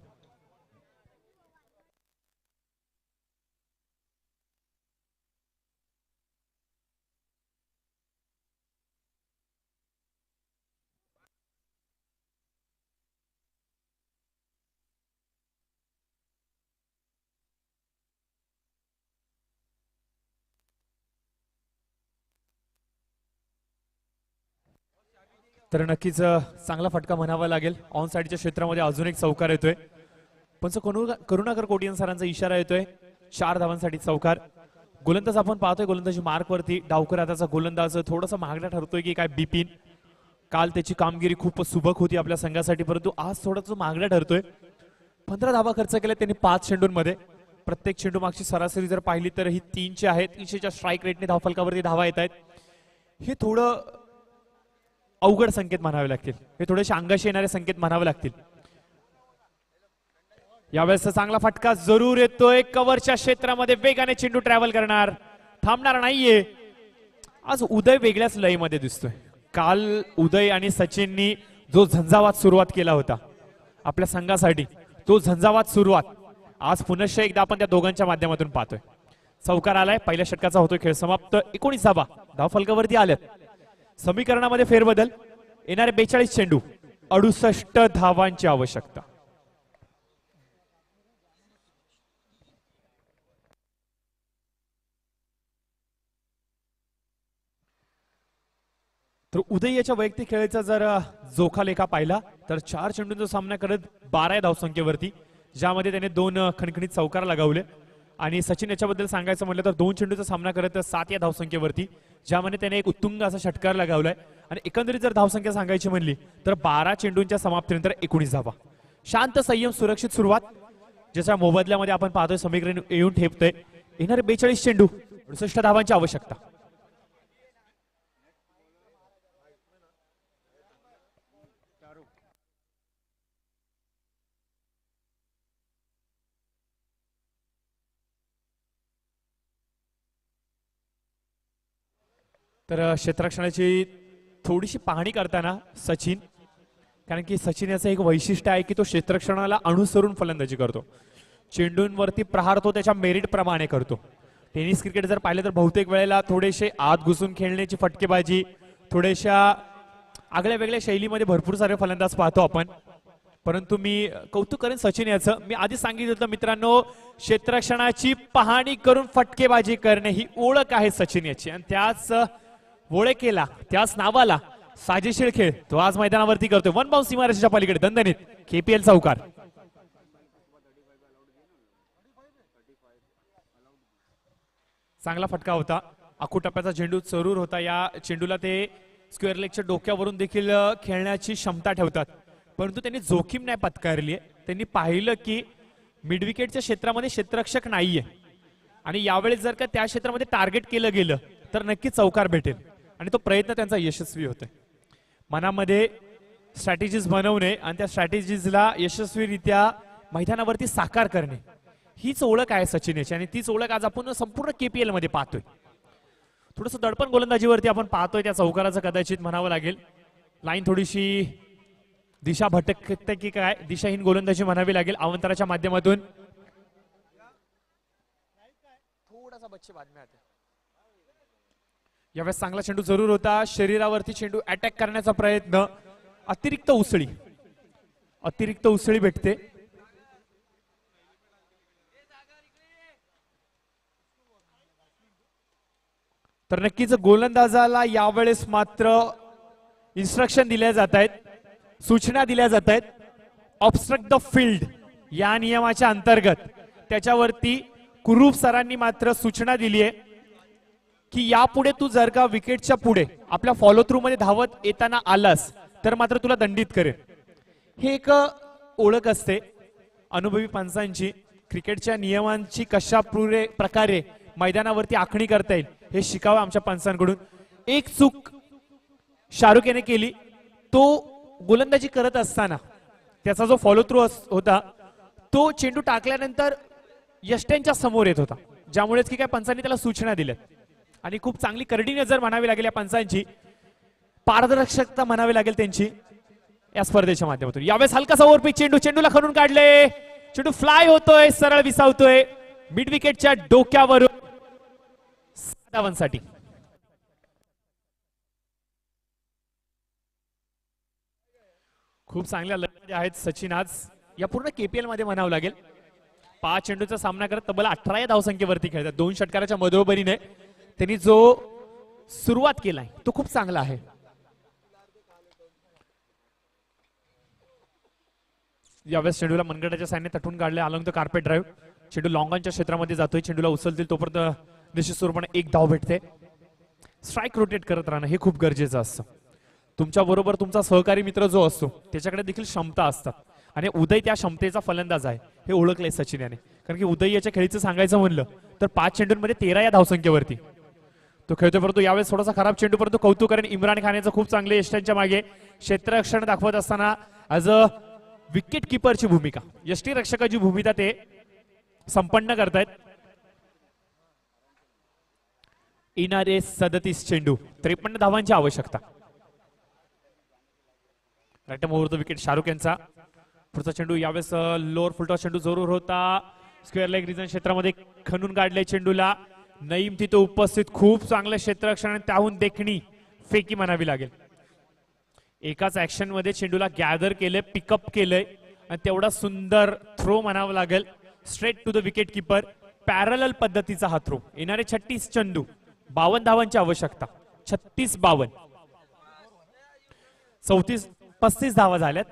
तर नक्कीच चांगला फटका म्हणावा लागेल. ऑन साइडच्या क्षेत्रामध्ये अजून एक चौकार येतोय. पण करुणाकर कोटियन सरांचा इशारा येतोय 4 धावांसाठी चौकार. गोलंदाज आपण पाहतोय गोलंदाजी मार्क वरती. डावकर आताचा गोलंदाज थोडासा महागडा ठरतोय की काय बिपिन. काल त्याची कामगिरी खूप सुबक होती आपल्या संघासाठी परंतु आज थोडासा महागडा ठरतोय. 15 धावा खर्च केल्या त्यांनी 5 चेंडूंमध्ये. प्रत्येक चेंडू मागची सरासरी जर पाहिली तर ही 300 आहे. 300च्या स्ट्राईक रेटने धावफलकावरती धावा येत आहेत. हे थोडं अवघड संकेत म्हणावे लागतील. हे थोडेसे अंगाशी येणारे संकेत म्हणावे लागतील. यावेळेस चांगला फटका जरूर येतोय. कव्हरच्या क्षेत्रामध्ये वेगाने चेंडू ट्रॅव्हल करणार, थांबणार नाहीये. आज उदय वेगळ्याच लयमध्ये दिसतोय. काल उदय आणि सचिननी जो झंझावात सुरुवात केला होता आपल्या संघासाठी, तो झंझावात सुरुवात आज पुनश्च एकदा आपण त्या दोघांच्या माध्यमातून पाहतोय. चौकार आलाय, पहिल्या षटकाचा होतोय खेळ समाप्त. 19 धावा धावफलकावरती आल्यात. समीकरणामध्ये फेरबदल, येणारे 42 चेंडू, 68 धावांची आवश्यकता. तर उदय याच्या वैयक्तिक खेळाचा जर जोखा लेखा पाहिला तर 4 चेंडूंचा सामना करत 12 धावसंख्येवरती, ज्यामध्ये त्याने 2 खणखणीत चौकार लगावले. आणि सचिन याच्याबद्दल सांगायचं म्हटलं तर 2 चेंडूचा सामना करत 7 या धावसंख्येवरती, ज्यामध्ये त्याने एक उत्तुंग असा षटकार लगावलाय. आणि एकंदरीत जर धावसंख्या सांगायची म्हणली तर 12 चेंडूंच्या समाप्तीनंतर 19 धावा. शांत, संयम, सुरक्षित सुरुवात, ज्याच्या मोबदल्यामध्ये आपण पाहतोय समीकरण येऊन ठेपतोय. येणारे 42 चेंडू, 68 धावांची आवश्यकता. तर क्षेत्ररक्षणाची थोडीशी पाहणी करताना सचिन, कारण की सचिन याचं एक वैशिष्ट्य आहे की तो क्षेत्ररक्षणाला अनुसरून फलंदाजी करतो. चेंडूंवरती प्रहार तो त्याच्या मेरिट प्रमाणे करतो. टेनिस क्रिकेट जर पाहिलं तर बहुतेक वेळेला थोडेसे आत घुसून खेळण्याची फटकेबाजी, थोड्याशा आगळ्या वेगळ्या शैलीमध्ये भरपूर सारे फलंदाज पाहतो आपण. परंतु मी कौतुक करेन सचिन याचं. मी आधी सांगितलं होतं मित्रांनो, क्षेत्ररक्षणाची पाहणी करून फटकेबाजी करणे ही ओळख आहे सचिन याची. आणि त्याच ओळखेला, त्याच नावाला साजेशीर खेळ तो आज मैदानावरती करतोय. 1 बाउन्स सीमारेषेच्या पलीकडे दणदणीत केपीएल चौकार. चांगला फटका होता. आखू टप्प्याचा चेंडू जरूर होता. या चेंडूला ते स्क्वेअर लेगच्या डोक्यावरून देखील खेळण्याची क्षमता ठेवतात, परंतु त्यांनी जोखीम नाही पत्करली आहे. त्यांनी पाहिलं की मिड विकेटच्या क्षेत्रामध्ये क्षेत्ररक्षक नाहीये आणि यावेळेस जर का त्या क्षेत्रामध्ये टार्गेट केलं गेलं तर नक्की चौकार भेटेल. आणि तो प्रयत्न त्यांचा यशस्वी होतोय. मनामध्ये स्ट्रॅटेजीज बनवणे आणि त्या स्ट्रॅटेजीजला यशस्वीरित्या मैदानावरती साकार करणे, हीच ओळख आहे सचिन याची. आणि तीच ओळख आज आपण संपूर्ण केपीएल मध्ये पाहतोय. थोडस दडपण गोलंदाजीवरती आपण पाहतोय त्या चौकाराचं कदाचित म्हणावं लागेल. लाईन थोडीशी दिशा भटकते की काय, दिशाहीन गोलंदाजी म्हणावी लागेल अवंतराच्या माध्यमातून. थोडासा बच्चे बातम्या यावेळेस चांगला चेंडू जरूर होता. शरीरावरती चेंडू अटॅक करण्याचा प्रयत्न, अतिरिक्त उसळी भेटते. तर नक्कीच गोलंदाजाला यावेळेस मात्र इन्स्ट्रक्शन दिल्या जात आहेत, सूचना दिल्या जात आहेत. ऑब्स्ट्रक्ट द फील्ड या नियमाच्या अंतर्गत त्याच्यावरती कुरूप सरांनी मात्र सूचना दिली आहे की यापुढे तू जर का विकेटच्या पुढे आपल्या फॉलो थ्रू मध्ये धावत येताना आलास तर मात्र तुला दंडित करेल. हे एक ओळख असते अनुभवी पंचांची. क्रिकेटच्या नियमांची कशा प्रकारे मैदानावरती आखणी करता येईल हे शिकावं आमच्या पंचांकडून. एक चूक शाहरुख याने केली, तो गोलंदाजी करत असताना त्याचा जो फॉलो थ्रू होता तो चेंडू टाकल्यानंतर यष्ट्यांच्या समोर येत होता, ज्यामुळेच की काय पंचांनी त्याला सूचना दिल्यात. आणि खूप चांगली करडी नजर म्हणावी लागेल या पंचांची, पारदर्शकता म्हणावी लागेल त्यांची या स्पर्धेच्या माध्यमातून. यावेळेस हलकासा ओव्हरपिच चेंडू, चेंडूला खणून काढले, चेंडू फ्लाय होतोय, सरळ विसावतोय मिड विकेटच्या डोक्यावरून धावांसाठी. खूप चांगल्या लढती आहेत सचिन आज या पूर्ण केपीएल मध्ये म्हणावं लागेल. 5 चेंडूचा सामना करत तब्बल 18 या धावसंख्येवरती खेळतात. 2 षटकाराच्या मधोबरीने त्यांनी जो सुरुवात केलाय तो खूप चांगला आहे. यावेळेस चेंडूला मनगटाच्या साईडने तटून काढले अलॉंग द कार्पेट ड्राईव्ह. चेंडू लॉंगांच्या क्षेत्रामध्ये जातोय, चेंडूला उचलतील तोपर्यंत निश्चित स्वरूपाने एक धाव भेटते. स्ट्राईक रोटेट करत राहणं हे खूप गरजेचं असतं. तुमच्या बरोबर तुमचा सहकारी मित्र जो असतो त्याच्याकडे देखील क्षमता असतात आणि उदय त्या क्षमतेचा फलंदाज आहे हे ओळखलंय सचिन याने. कारण की उदय याच्या खेळीचं सांगायचं म्हणलं तर 5 चेंडूंमध्ये 13 या धावसंख्येवरती तो खेळतोय. परंतु यावेळेस थोडासा खराब चेंडू, परंतु कौतुक करेन इम्रान खान याचं खूप चांगले यष्ट्यांच्या मागे क्षेत्ररक्षण दाखवत असताना ॲज अ विकेट किपरची भूमिका, यष्टीरक्षकाची भूमिका ते संपन्न करतायत. येणारे 37 चेंडू, 53 धावांची आवश्यकता. Right over the wicket Shahrukh यांचा. पुढचा चेंडू यावेळेस लोअर फुलटॉस चेंडू जरूर होता. स्क्वेअर लेग रिजन क्षेत्रामध्ये खणून काढले चेंडूला. नईम तिथे उपस्थित, खूप चांगलं क्षेत्ररक्षण आणि त्याहून देखणी फेकी म्हणावी लागेल. एकाच ऍक्शन मध्ये चेंडूला गॅदर केलंय, पिकअप केलंय आणि तेवढा सुंदर थ्रो म्हणावं लागेल. Straight to the wicket keeper. Parallel पद्धतीचा हा थ्रो. येणारे 36 चेंडू, 52 धावांची आवश्यकता. 36-52, 35 धावा झाल्यात.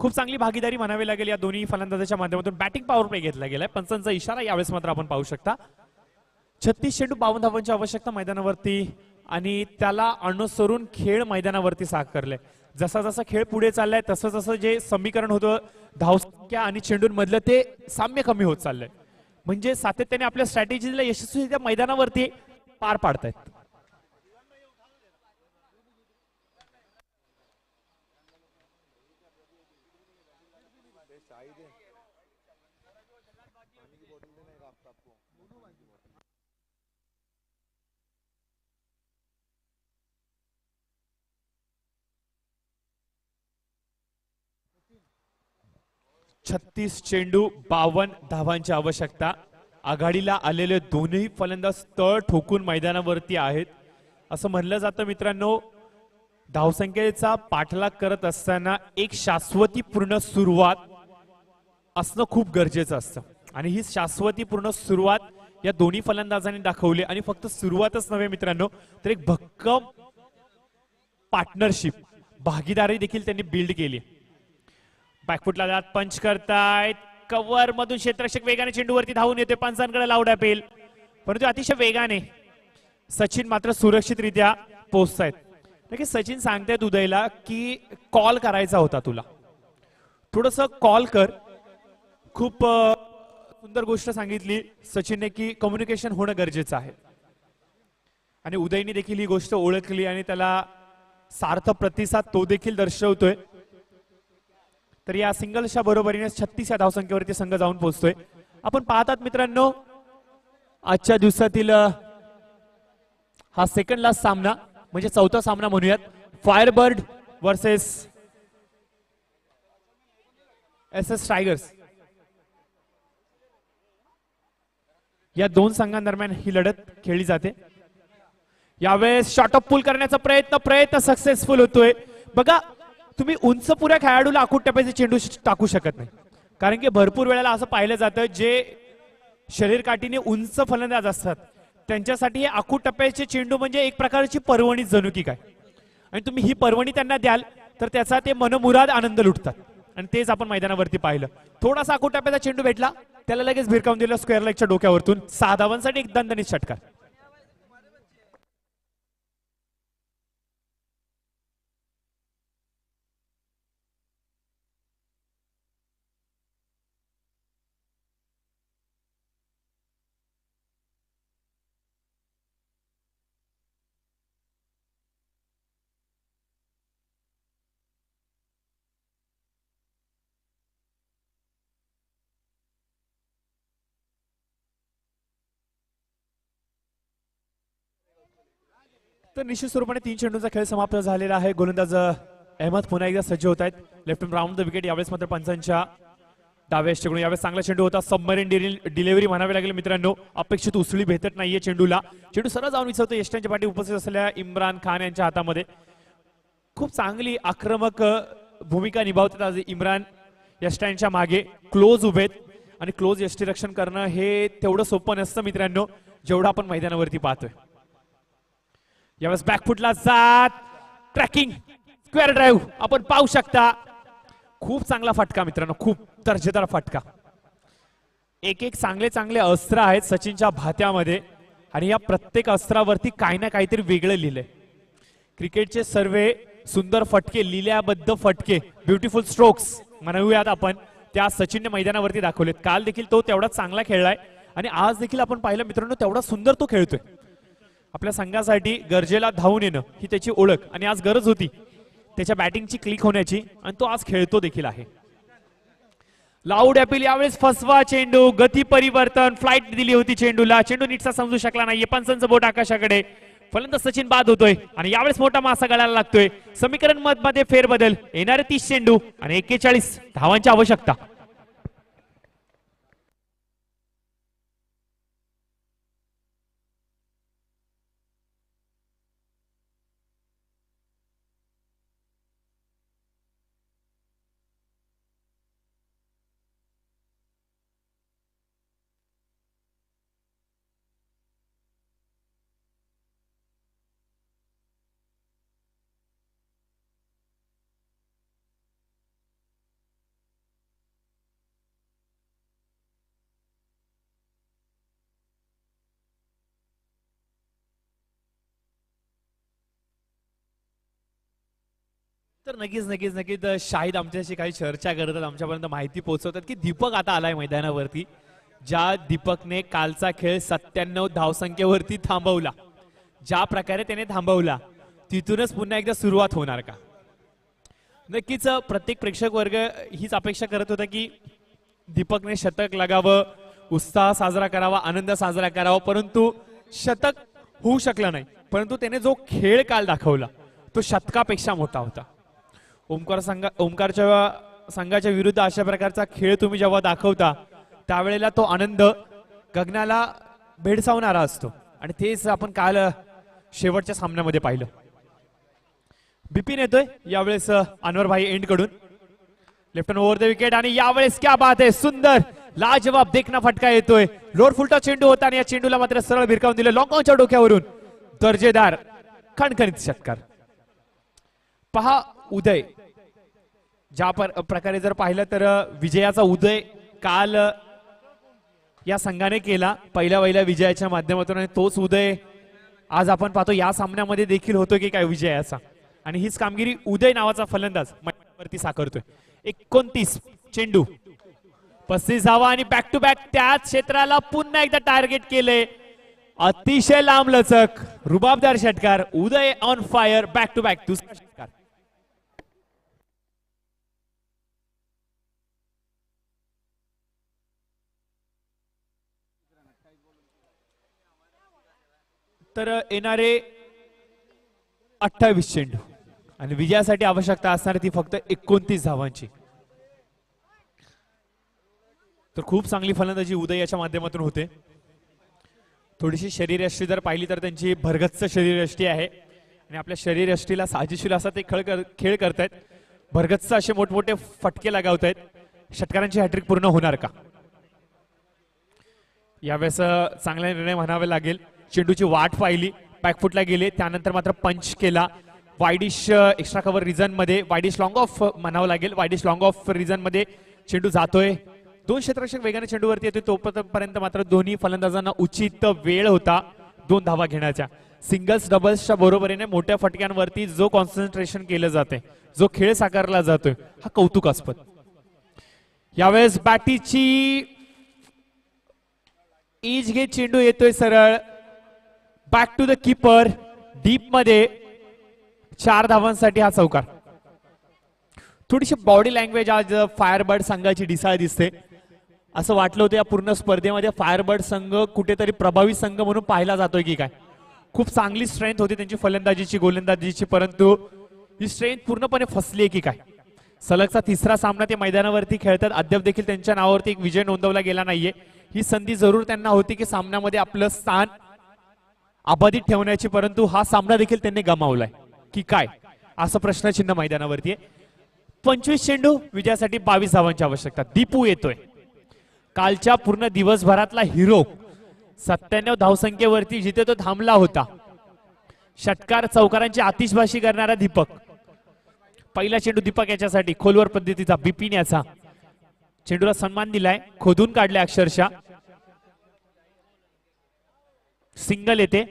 खूप चांगली भागीदारी म्हणावी लागेल या दोन्ही फलंदाजाच्या माध्यमातून. बॅटिंग पॉवर प्ले घेतला गेलाय. पंचांचा इशारा यावेळेस मात्र आपण पाहू शकता. 36 चेंडू, 52 धावांची आवश्यकता मैदानावरती आणि त्याला अनुसरून खेळ मैदानावरती साकारले. जसा जसा खेळ पुढे चाललाय तसं जसं जे समीकरण होतं धावसंख्या आणि चेंडूंमधलं ते साम्य कमी होत चाललंय. म्हणजे सातत्याने आपल्या स्ट्रॅटेजीला यशस्वीरित्या मैदानावरती पार पाडतायत. छत्तीस चेंडू, 52 धावांची आवश्यकता. आघाडीला आलेले दोन्ही फलंदाज तळ ठोकून मैदानावरती आहेत. असं म्हणलं जातं मित्रांनो, धावसंख्येचा पाठलाग करत असताना एक शाश्वतीपूर्ण सुरुवात असणं खूप गरजेचं असतं आणि ही शाश्वतीपूर्ण सुरुवात या दोन्ही फलंदाजांनी दाखवली. आणि फक्त सुरुवातच नव्हे मित्रांनो, तर एक भक्कम पार्टनरशिप, भागीदारी देखील त्यांनी बिल्ड केली. बॅकफुटला जात पंच करतायत. कव्हर मधून क्षेत्ररक्षक वेगाने चेंडूवरती धावून येते. पंचांकडे लाऊड अपील, परंतु अतिशय वेगाने सचिन मात्र सुरक्षितरित्या पोहोचतायत. नक्कीच सचिन सांगतायत उदयला की कॉल करायचा होता तुला, थोडस कॉल कर. खूप सुंदर गोष्ट सांगितली सचिनने की कम्युनिकेशन होणं गरजेचं आहे आणि उदयने देखील ही गोष्ट ओळखली आणि त्याला सार्थ प्रतिसाद तो देखील दर्शवतोय. तर या सिंगल्सच्या बरोबरीने 36 या धावसंख्येवरती संघ जाऊन पोहोचतोय. आपण पाहतात मित्रांनो, आजच्या दिवसातील हा सेकंड लास्ट सामना म्हणजे चौथा सामना म्हणूयात. फायरबर्ड वर्सेस SS टायगर्स या दोन संघांदरम्यान ही लढत खेळली जाते. यावेळेस शॉट ऑफ पूल करण्याचा प्रयत्न सक्सेसफुल होतोय. बघा, तुम्ही उंच पुऱ्या खेळाडूला आखूट टप्प्याचे चेंडू टाकू शकत नाही, कारण की भरपूर वेळेला असं पाहिलं जातं जे शरीर काठीने उंच फलंदाज असतात त्यांच्यासाठी हे आखूट टप्प्याचे चेंडू म्हणजे एक प्रकारची पर्वणी जणू की काय. आणि तुम्ही ही पर्वणी त्यांना द्याल तर त्याचा ते मनमुराद आनंद लुटतात आणि तेच आपण मैदानावरती पाहिलं. थोडासा आखूट टप्प्याचा चेंडू भेटला, त्याला लगेच भिरकावून दिलं स्क्वेअर लेगच्या डोक्यावरतून. 6 धावांसाठी एक दणदणीत षटकार. तर निश्चित स्वरूपाने 3 चेंडूंचा खेळ समाप्त झालेला आहे. गोलंदाज अहमद पुन्हा एकदा सज्ज होत आहेत. Left round the wicket. यावेळेस मात्र पंचांच्या डाव्या यष्टीकडून यावेळेस चांगला चेंडू होता. सबमरीन डिलिव्हरी म्हणावी लागेल मित्रांनो. अपेक्षित उसळी भेटत नाहीये चेंडूला. चेंडू सरळ जाऊन विचारतो यष्ट्यांच्या पाठी उपस्थित असलेल्या इम्रान खान यांच्या हातामध्ये. खूप चांगली आक्रमक भूमिका निभावतात आज इम्रान. यष्ट्यांच्या मागे क्लोज उभेत आणि क्लोज यष्टीरक्षण करणं हे तेवढं सोपं नसतं मित्रांनो, जेवढं आपण मैदानावरती पाहतोय. यावेळेस बॅकफुटला जात ट्रॅकिंग स्क्वेअर ड्राईव्ह आपण पाहू शकता. खूप चांगला फटका मित्रांनो, खूप दर्जेदार फटका. एक एक चांगले चांगले अस्त्र आहेत सचिनच्या भात्यामध्ये आणि या प्रत्येक अस्त्रावरती काही ना काहीतरी वेगळं लिहिलंय. क्रिकेटचे सर्वे सुंदर फटके, लिहिल्याबद्ध फटके, ब्युटिफुल स्ट्रोक्स म्हणूयात आपण, त्या सचिनने मैदानावरती दाखवलेत. काल देखील तो तेवढा चांगला खेळलाय आणि आज देखील आपण पाहिलं मित्रांनो तेवढा सुंदर तो खेळतोय. आपल्या संघासाठी गरजेला धावून येणं ही त्याची ओळख आणि आज गरज होती त्याच्या बॅटिंगची क्लिक होण्याची आणि तो आज खेळतो देखील आहे. Loud appeal. यावेळेस फसवा चेंडू, गती परिवर्तन, फ्लाइट दिली होती चेंडूला. चेंडू नीटसा समजू शकला नाहीये. पंचांचं बोट आकाशाकडे. फलंदाज सचिन बाद होतोय आणि यावेळेस मोठा मासा गळायला लागतोय. समीकरण मध्ये फेरबदल, येणारे 30 चेंडू आणि 41 धावांची आवश्यकता. तर नक्कीच शाहिद आमच्याशी काही चर्चा करतात, आमच्यापर्यंत माहिती पोहोचवतात की दीपक आता आलाय मैदानावरती. ज्या दीपकने कालचा खेळ 97 धावसंख्येवरती थांबवला, ज्या प्रकारे त्याने थांबवला तिथूनच पुन्हा एकदा सुरुवात होणार का? नक्कीच प्रत्येक प्रेक्षक वर्ग हीच अपेक्षा करत होता की दीपकने शतक लगावं, उत्साह साजरा करावा, आनंद साजरा करावा, परंतु शतक होऊ शकलं नाही. परंतु त्याने जो खेळ काल दाखवला तो शतकापेक्षा मोठा होता. ओमकारच्या संघाच्या विरुद्ध अशा प्रकारचा खेळ तुम्ही जेव्हा दाखवता त्यावेळेला तो आनंद गगनाला भेडसावणारा असतो आणि तेच आपण काल शेवटच्या सामन्यामध्ये पाहिलं. बिपिन येतोय यावेळेस अनवर भाई एंड कडून, left hand over the wicket आणि यावेळेस क्या बात आहे, सुंदर लाजवाब देखना फटका येतोय. लोअर फुलटा चेंडू होता आणि या चेंडूला मात्र सरळ भिरकावून दिलं लॉंगॉनच्या डोक्यावरून. दर्जेदार खणखणीत षटकार. पहा उदय, ज्या प्रकारे जर पाहिलं तर विजयाचा उदय काल या संघाने केला पहिल्या विजयाच्या माध्यमातून, आणि तोच उदय आज आपण पाहतो या सामन्यामध्ये देखील होतो की काय विजयाचा. आणि हीच कामगिरी उदय नावाचा फलंदाज मैदानावरती साकारतोय. 29 चेंडू 35 धावा आणि बॅक टू बॅक त्याच क्षेत्राला पुन्हा एकदा टार्गेट केले. अतिशय लांब लचक रुबाबदार षटकार. Uday on fire, back to back दुसरा षटकार. तर येणारे 28 चेंडू आणि विजयासाठी आवश्यकता असणार ती फक्त 29 धावांची. तर खूप चांगली फलंदाजी उदय याच्या माध्यमातून होते. थोडीशी शरीरयष्टी जर पाहिली तर त्यांची भरगच्च शरीरयष्टी आहे आणि आपल्या शरीरयष्टीला साजेशीर असा ते खेळ करतायत. भरगच्च असे मोठमोठे फटके लगावतायत. षटकारांची हॅट्रिक पूर्ण होणार का? यावेळेस चांगला निर्णय म्हणावे लागेल. चेंडूची वाट पाहिली, बॅकफुटला गेले, त्यानंतर मात्र पंच केला. वायडिश एक्स्ट्रा कव्हर रिझन मध्ये, वायडिश लॉंग ऑफ म्हणावं लागेल, वायडिश लॉंग ऑफ रिझन मध्ये चेंडू जातोय. 2 क्षेत्ररक्षक वेगाने चेंडूवरती येतोय. तोपर्यंत मात्र दोन्ही फलंदाजांना उचित वेळ होता 2 धावा घेण्याच्या. सिंगल्स डबल्सच्या बरोबरीने मोठ्या फटक्यांवरती जो कॉन्सन्ट्रेशन केलं जाते, जो खेळ साकारला जातोय, हा कौतुकास्पद. यावेळेस बॅटीची इज घेत चेंडू येतोय सरळ back to the keeper, deep मध्ये. 4 धावांसाठी हा चौकार. थोडीशी बॉडी लँग्वेज आज फायरबर्ड संघाची ढिसाळ दिसते. असं वाटलं होतं या पूर्ण स्पर्धेमध्ये फायरबर्ड संघ कुठेतरी प्रभावी संघ म्हणून पाहिला जातोय की काय. खूप चांगली स्ट्रेंथ होती त्यांची फलंदाजीची, गोलंदाजीची, परंतु ही स्ट्रेंथ पूर्णपणे फसली आहे की काय. सलगचा 3रा सामना ते मैदानावरती खेळतात. अद्याप देखील त्यांच्या नावावरती एक विजय नोंदवला गेला नाहीये. ही संधी जरूर त्यांना होती की सामन्यामध्ये आपलं स्थान अबाधित ठेवण्याची, परंतु हा सामना देखील त्यांनी गमावलाय की काय, असं प्रश्नचिन्ह मैदानावरती आहे. 25 चेंडू विजयासाठी 22 धावांची आवश्यकता. दीपू येतोय, कालच्या पूर्ण दिवसभरातला हिरो. 97 धावसंख्येवरती जिथे तो थांबला होता. षटकार चौकारांची आतिषबाजी करणारा दीपक. पहिला चेंडू दीपक याच्यासाठी खोलवर पद्धतीचा. बिपिन याचा चेंडूला सन्मान दिलाय, खोदून काढले अक्षरशः. सिंगल येते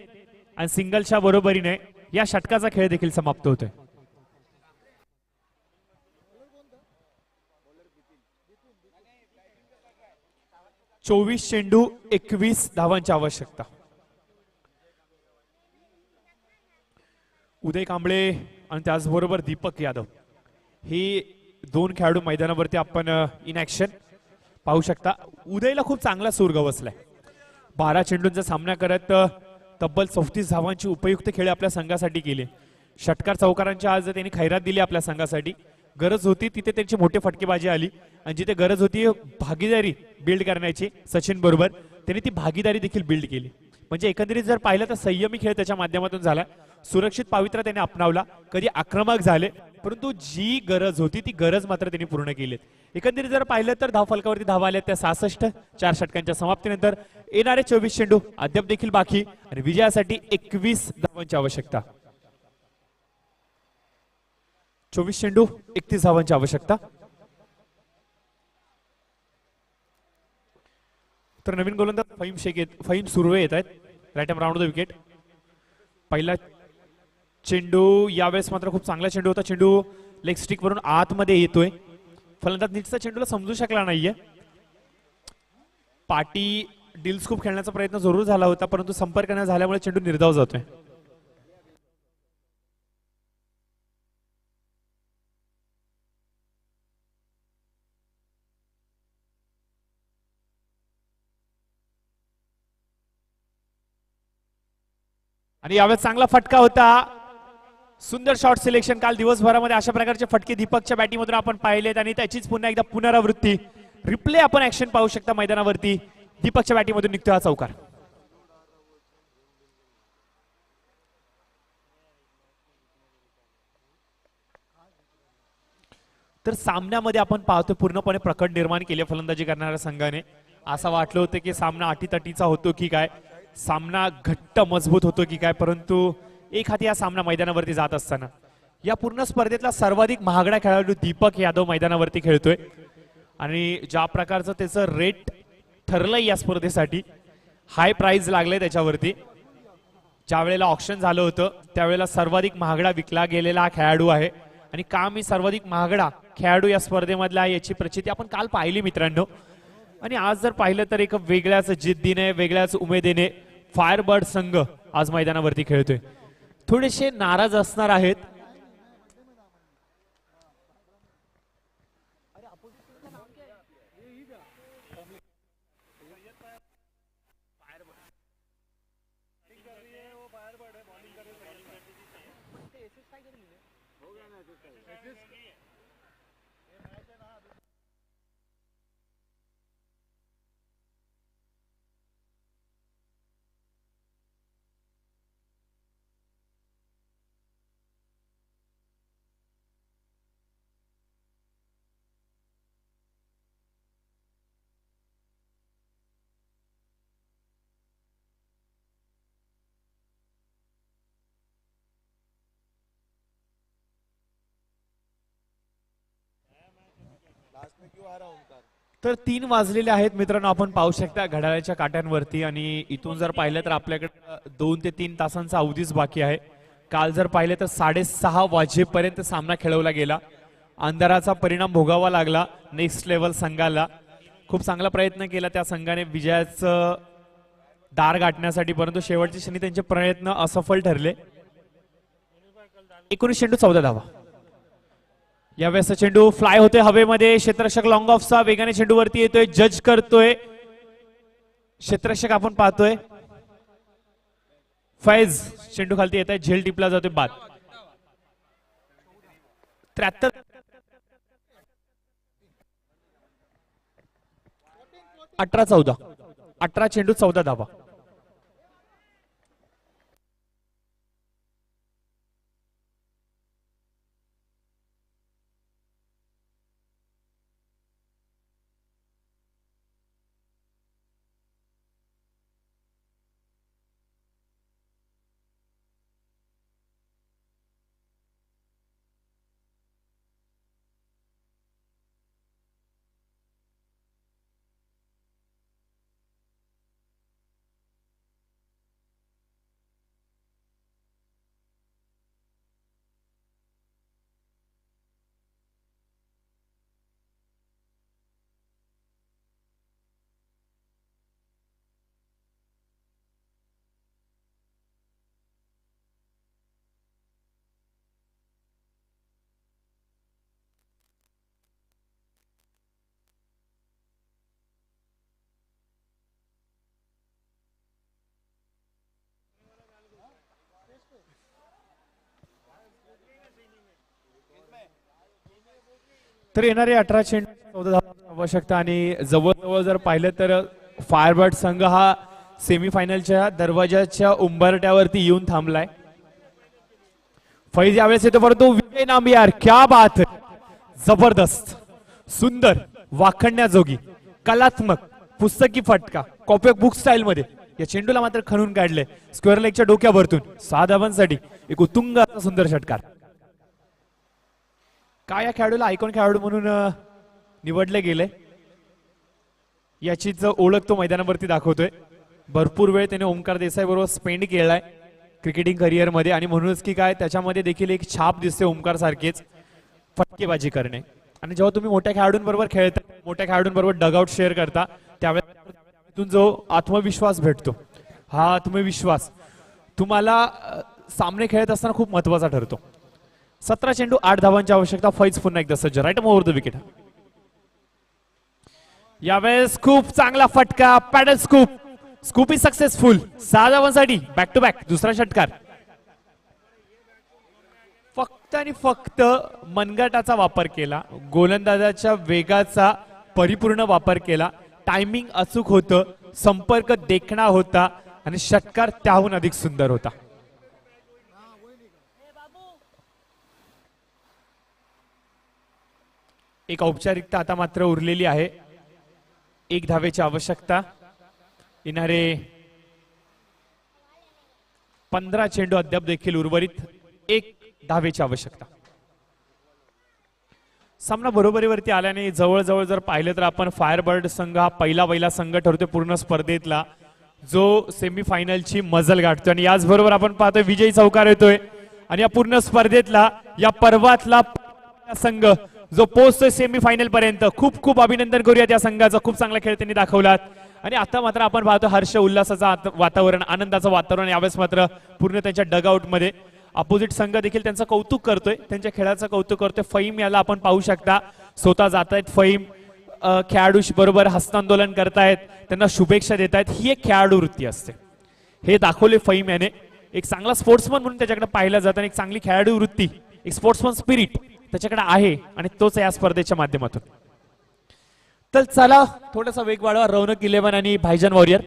आणि सिंगलच्या बरोबरीने या षटकाचा खेळ देखील समाप्त होतोय. चोवीस चेंडू 21 धावांची आवश्यकता. उदय कांबळे आणि त्याचबरोबर दीपक यादव ही 2 खेळाडू मैदानावरती आपण इन ऍक्शन पाहू शकता. उदयला खूप चांगला सूर गवसलाय. 12 चेंडूंचा सामना करत तब्बल 34 धावांची उपयुक्त खेळी आपल्या संघासाठी केले. षटकार चौकारांची आज त्यांनी खैरात दिली आपल्या संघासाठी. गरज होती तिथे त्यांची मोठी फटकेबाजी आली आणि जिथे गरज होती भागीदारी बिल्ड करण्याची सचिन बरोबर त्यांनी ती भागीदारी देखील बिल्ड केली. म्हणजे एकंदरीत जर पाहिलं तर संयमी खेळ त्याच्या माध्यमातून झाला. सुरक्षित पावित्र्य त्याने अपनावला. कधी आक्रमक झाले परंतु जी गरज होती ती गरज मात्र त्यांनी पूर्ण केली. एकंदरीत जर पाहिलं तर धावफलकावरती धावा आल्या त्या 66. 4 षटकांच्या समाप्तीनंतर येणारे 24 चेंडू अद्याप देखील बाकी आणि विजयासाठी 21 धावांची आवश्यकता. 24 चेंडू 31 धावांची आवश्यकता. तर नवीन गोलंदाज फहीम सुर्वे येत आहेत. Right hand round the wicket. पहिला चेंडू यावेळेस मात्र खूप चांगला चेंडू होता. चेंडू लेग स्टिक वरून आतमध्ये येतोय. फलंदाज नीटचा चेंडूला समजू शकला नाहीये. पाटी डील स्कूप खेळण्याचा प्रयत्न जरूर झाला होता परंतु संपर्क न झाल्यामुळे चेंडू निर्धाव जातोय. आणि यावेळेस चांगला फटका होता. सुंदर शॉट सिलेक्शन. काल दिवसभरामध्ये अशा प्रकारचे फटके दीपकच्या बॅटिंगमधून आपण पाहिलेत आणि त्याचीच पुन्हा एकदा पुनरावृत्ती रिप्ले आपण ऍक्शन पाहू शकता मैदानावरती. दीपकच्या बॅटिंगमधून निघतो हा चौकार. तर सामन्यामध्ये आपण पाहतो पूर्णपणे प्रकट निर्माण केले फलंदाजी करणाऱ्या संघाने. असं वाटलं होतं की सामना अटीतटीचा होतो की काय, सामना घट्ट मजबूत होतो की काय, परंतु एक हाती हा सामना मैदानावरती जात असताना या पूर्ण स्पर्धेतला सर्वाधिक महागडा खेळाडू दीपक यादव मैदानावरती खेळतोय. आणि ज्या प्रकारचं त्याचं रेट ठरलंय या स्पर्धेसाठी, हाय प्राइस लागले त्याच्यावरती. ज्या वेळेला ऑक्शन झालं होतं त्यावेळेला सर्वाधिक महागडा विकला गेलेला हा खेळाडू आहे. आणि का मी सर्वाधिक महागडा खेळाडू या स्पर्धेमधला याची प्रचिती आपण काल पाहिली मित्रांनो. आणि आज जर पाहिलं तर एक वेगळ्याच जिद्दीने वेगळ्याच उमेदीने फायरबर्ड संघ आज मैदानावरती खेळतोय. थोडेसे नाराज असणार आहेत. तर 3 वाजलेले आहेत मित्रांनो, आपण पाहू शकता घड्याळाच्या काट्यांवरती. आणि इथून जर पाहिलं तर आपल्याकडे 2 ते 3 तासांचा अवधीच बाकी आहे. काल जर पाहिलं तर 6:30 वाजेपर्यंत सामना खेळवला गेला. अंधाराचा परिणाम भोगावा लागला नेक्स्ट लेवल संघाला. खूप चांगला प्रयत्न केला त्या संघाने विजयाचं दार गाठण्यासाठी, परंतु शेवटच्या क्षणी त्यांचे प्रयत्न असफल ठरले. 19 चेंडू 14 धावा. यावेळेस चेंडू फ्लाय होतोय हवेमध्ये. क्षेत्ररक्षक लॉंग ऑफचा वेगाने चेंडूवरती येतोय, जज करतोय क्षेत्ररक्षक. आपण पाहतोय फैज चेंडू खालती येत आहे, झेल टिपला जातोय, बाद. 73. 18-14. 18 चेंडू 14 धावा. तर येणारे 18 चेंडू 14 धावांची आवश्यकता आणि जवळजवळ जर पाहिलं तर फायरबर्ड संघ हा सेमीफायनलच्या दरवाजाच्या उंबरट्यावरती येऊन थांबलाय. फैज यावेळेस येतो परंतु विजय नांबियार क्या बात है. जबरदस्त, सुंदर, वाखणण्याजोगी, कलात्मक, पुस्तकी फटका, कॉपी बुक स्टाईल मध्ये या चेंडूला मात्र खणून काढले स्क्वेअर लेगच्या डोक्यावरतून. 6 धावांसाठी एक उत्तुंग असा सुंदर षटकार. काय या खेळाडूला आयकॉन खेळाडू म्हणून निवडले गेले याचीच ओळख तो मैदानावरती दाखवतोय. भरपूर वेळ त्याने ओमकार देसाई बरोबर स्पेंड केलाय क्रिकेटिंग करिअर मध्ये आणि म्हणूनच की काय त्याच्यामध्ये देखील एक छाप दिसते ओमकार सारखीच, फटकेबाजी करणे. आणि जेव्हा तुम्ही मोठ्या खेळाडूंबरोबर खेळता, मोठ्या खेळाडूंबरोबर डगआउट शेअर करता, त्यावेळेस जो आत्मविश्वास भेटतो, हा आत्मविश्वास तुम्हाला सामने खेळत असताना खूप महत्वाचा ठरतो. 17 चेंडू 8 धावांची आवश्यकता. फैज पुन्हा एकदा सज्ज, राईट ओव्हर द विकेट. यावेळेस खूप चांगला फटका, paddle scoop, scoop is successful. 6 धावांसाठी बॅक टू बॅक दुसरा षटकार. फक्त आणि फक्त मनगटाचा वापर केला, गोलंदाजाच्या वेगाचा परिपूर्ण वापर केला, टायमिंग अचूक होतं, संपर्क देखणा होता आणि षटकार त्याहून अधिक सुंदर होता. एक औपचारिकता आता मात्र उरलेली आहे. 1 धावेची आवश्यकता. येणारे 15 चेंडू अद्याप देखील उर्वरित. 1 धावेची आवश्यकता. सामना बरोबरीवरती आल्याने जवळजवळ जर पाहिलं तर आपण फायरबर्ड संघ हा पहिला संघ ठरतोय पूर्ण स्पर्धेतला जो सेमीफायनलची मजल गाठतोय. आणि याचबरोबर आपण पाहतोय विजयी चौकार येतोय आणि या पूर्ण स्पर्धेतला या पर्वातला संघ जो पोहोचतोय सेमीफायनल पर्यंत. खूप खूप अभिनंदन करूया त्या संघाचा. खूप चांगला खेळ त्यांनी दाखवलात. आणि आता मात्र आपण पाहतो हर्ष उल्हासाचा वातावरण, आनंदाचं वातावरण यावेळेस मात्र पूर्ण त्यांच्या डगआउट मध्ये. अपोजिट संघ देखील त्यांचं कौतुक करतोय, त्यांच्या खेळाचं कौतुक करतोय. फहीम याला आपण पाहू शकता स्वतः जात आहेत फहीम, खेळाडू बरोबर हस्तांदोलन करतायत, त्यांना शुभेच्छा देत आहेत. ही एक खेळाडू वृत्ती असते, हे दाखवले फहीम याने. एक चांगला स्पोर्ट्समन म्हणून त्याच्याकडे पाहिलं जातं आणि एक चांगली खेळाडू वृत्ती, एक स्पोर्ट्समन स्पिरिट त्याच्याकडे आहे आणि तोच या स्पर्धेच्या माध्यमातून. तर चला थोडासा वेग वाढवा. रौनक 11 आणि भाईजान वॉरियर.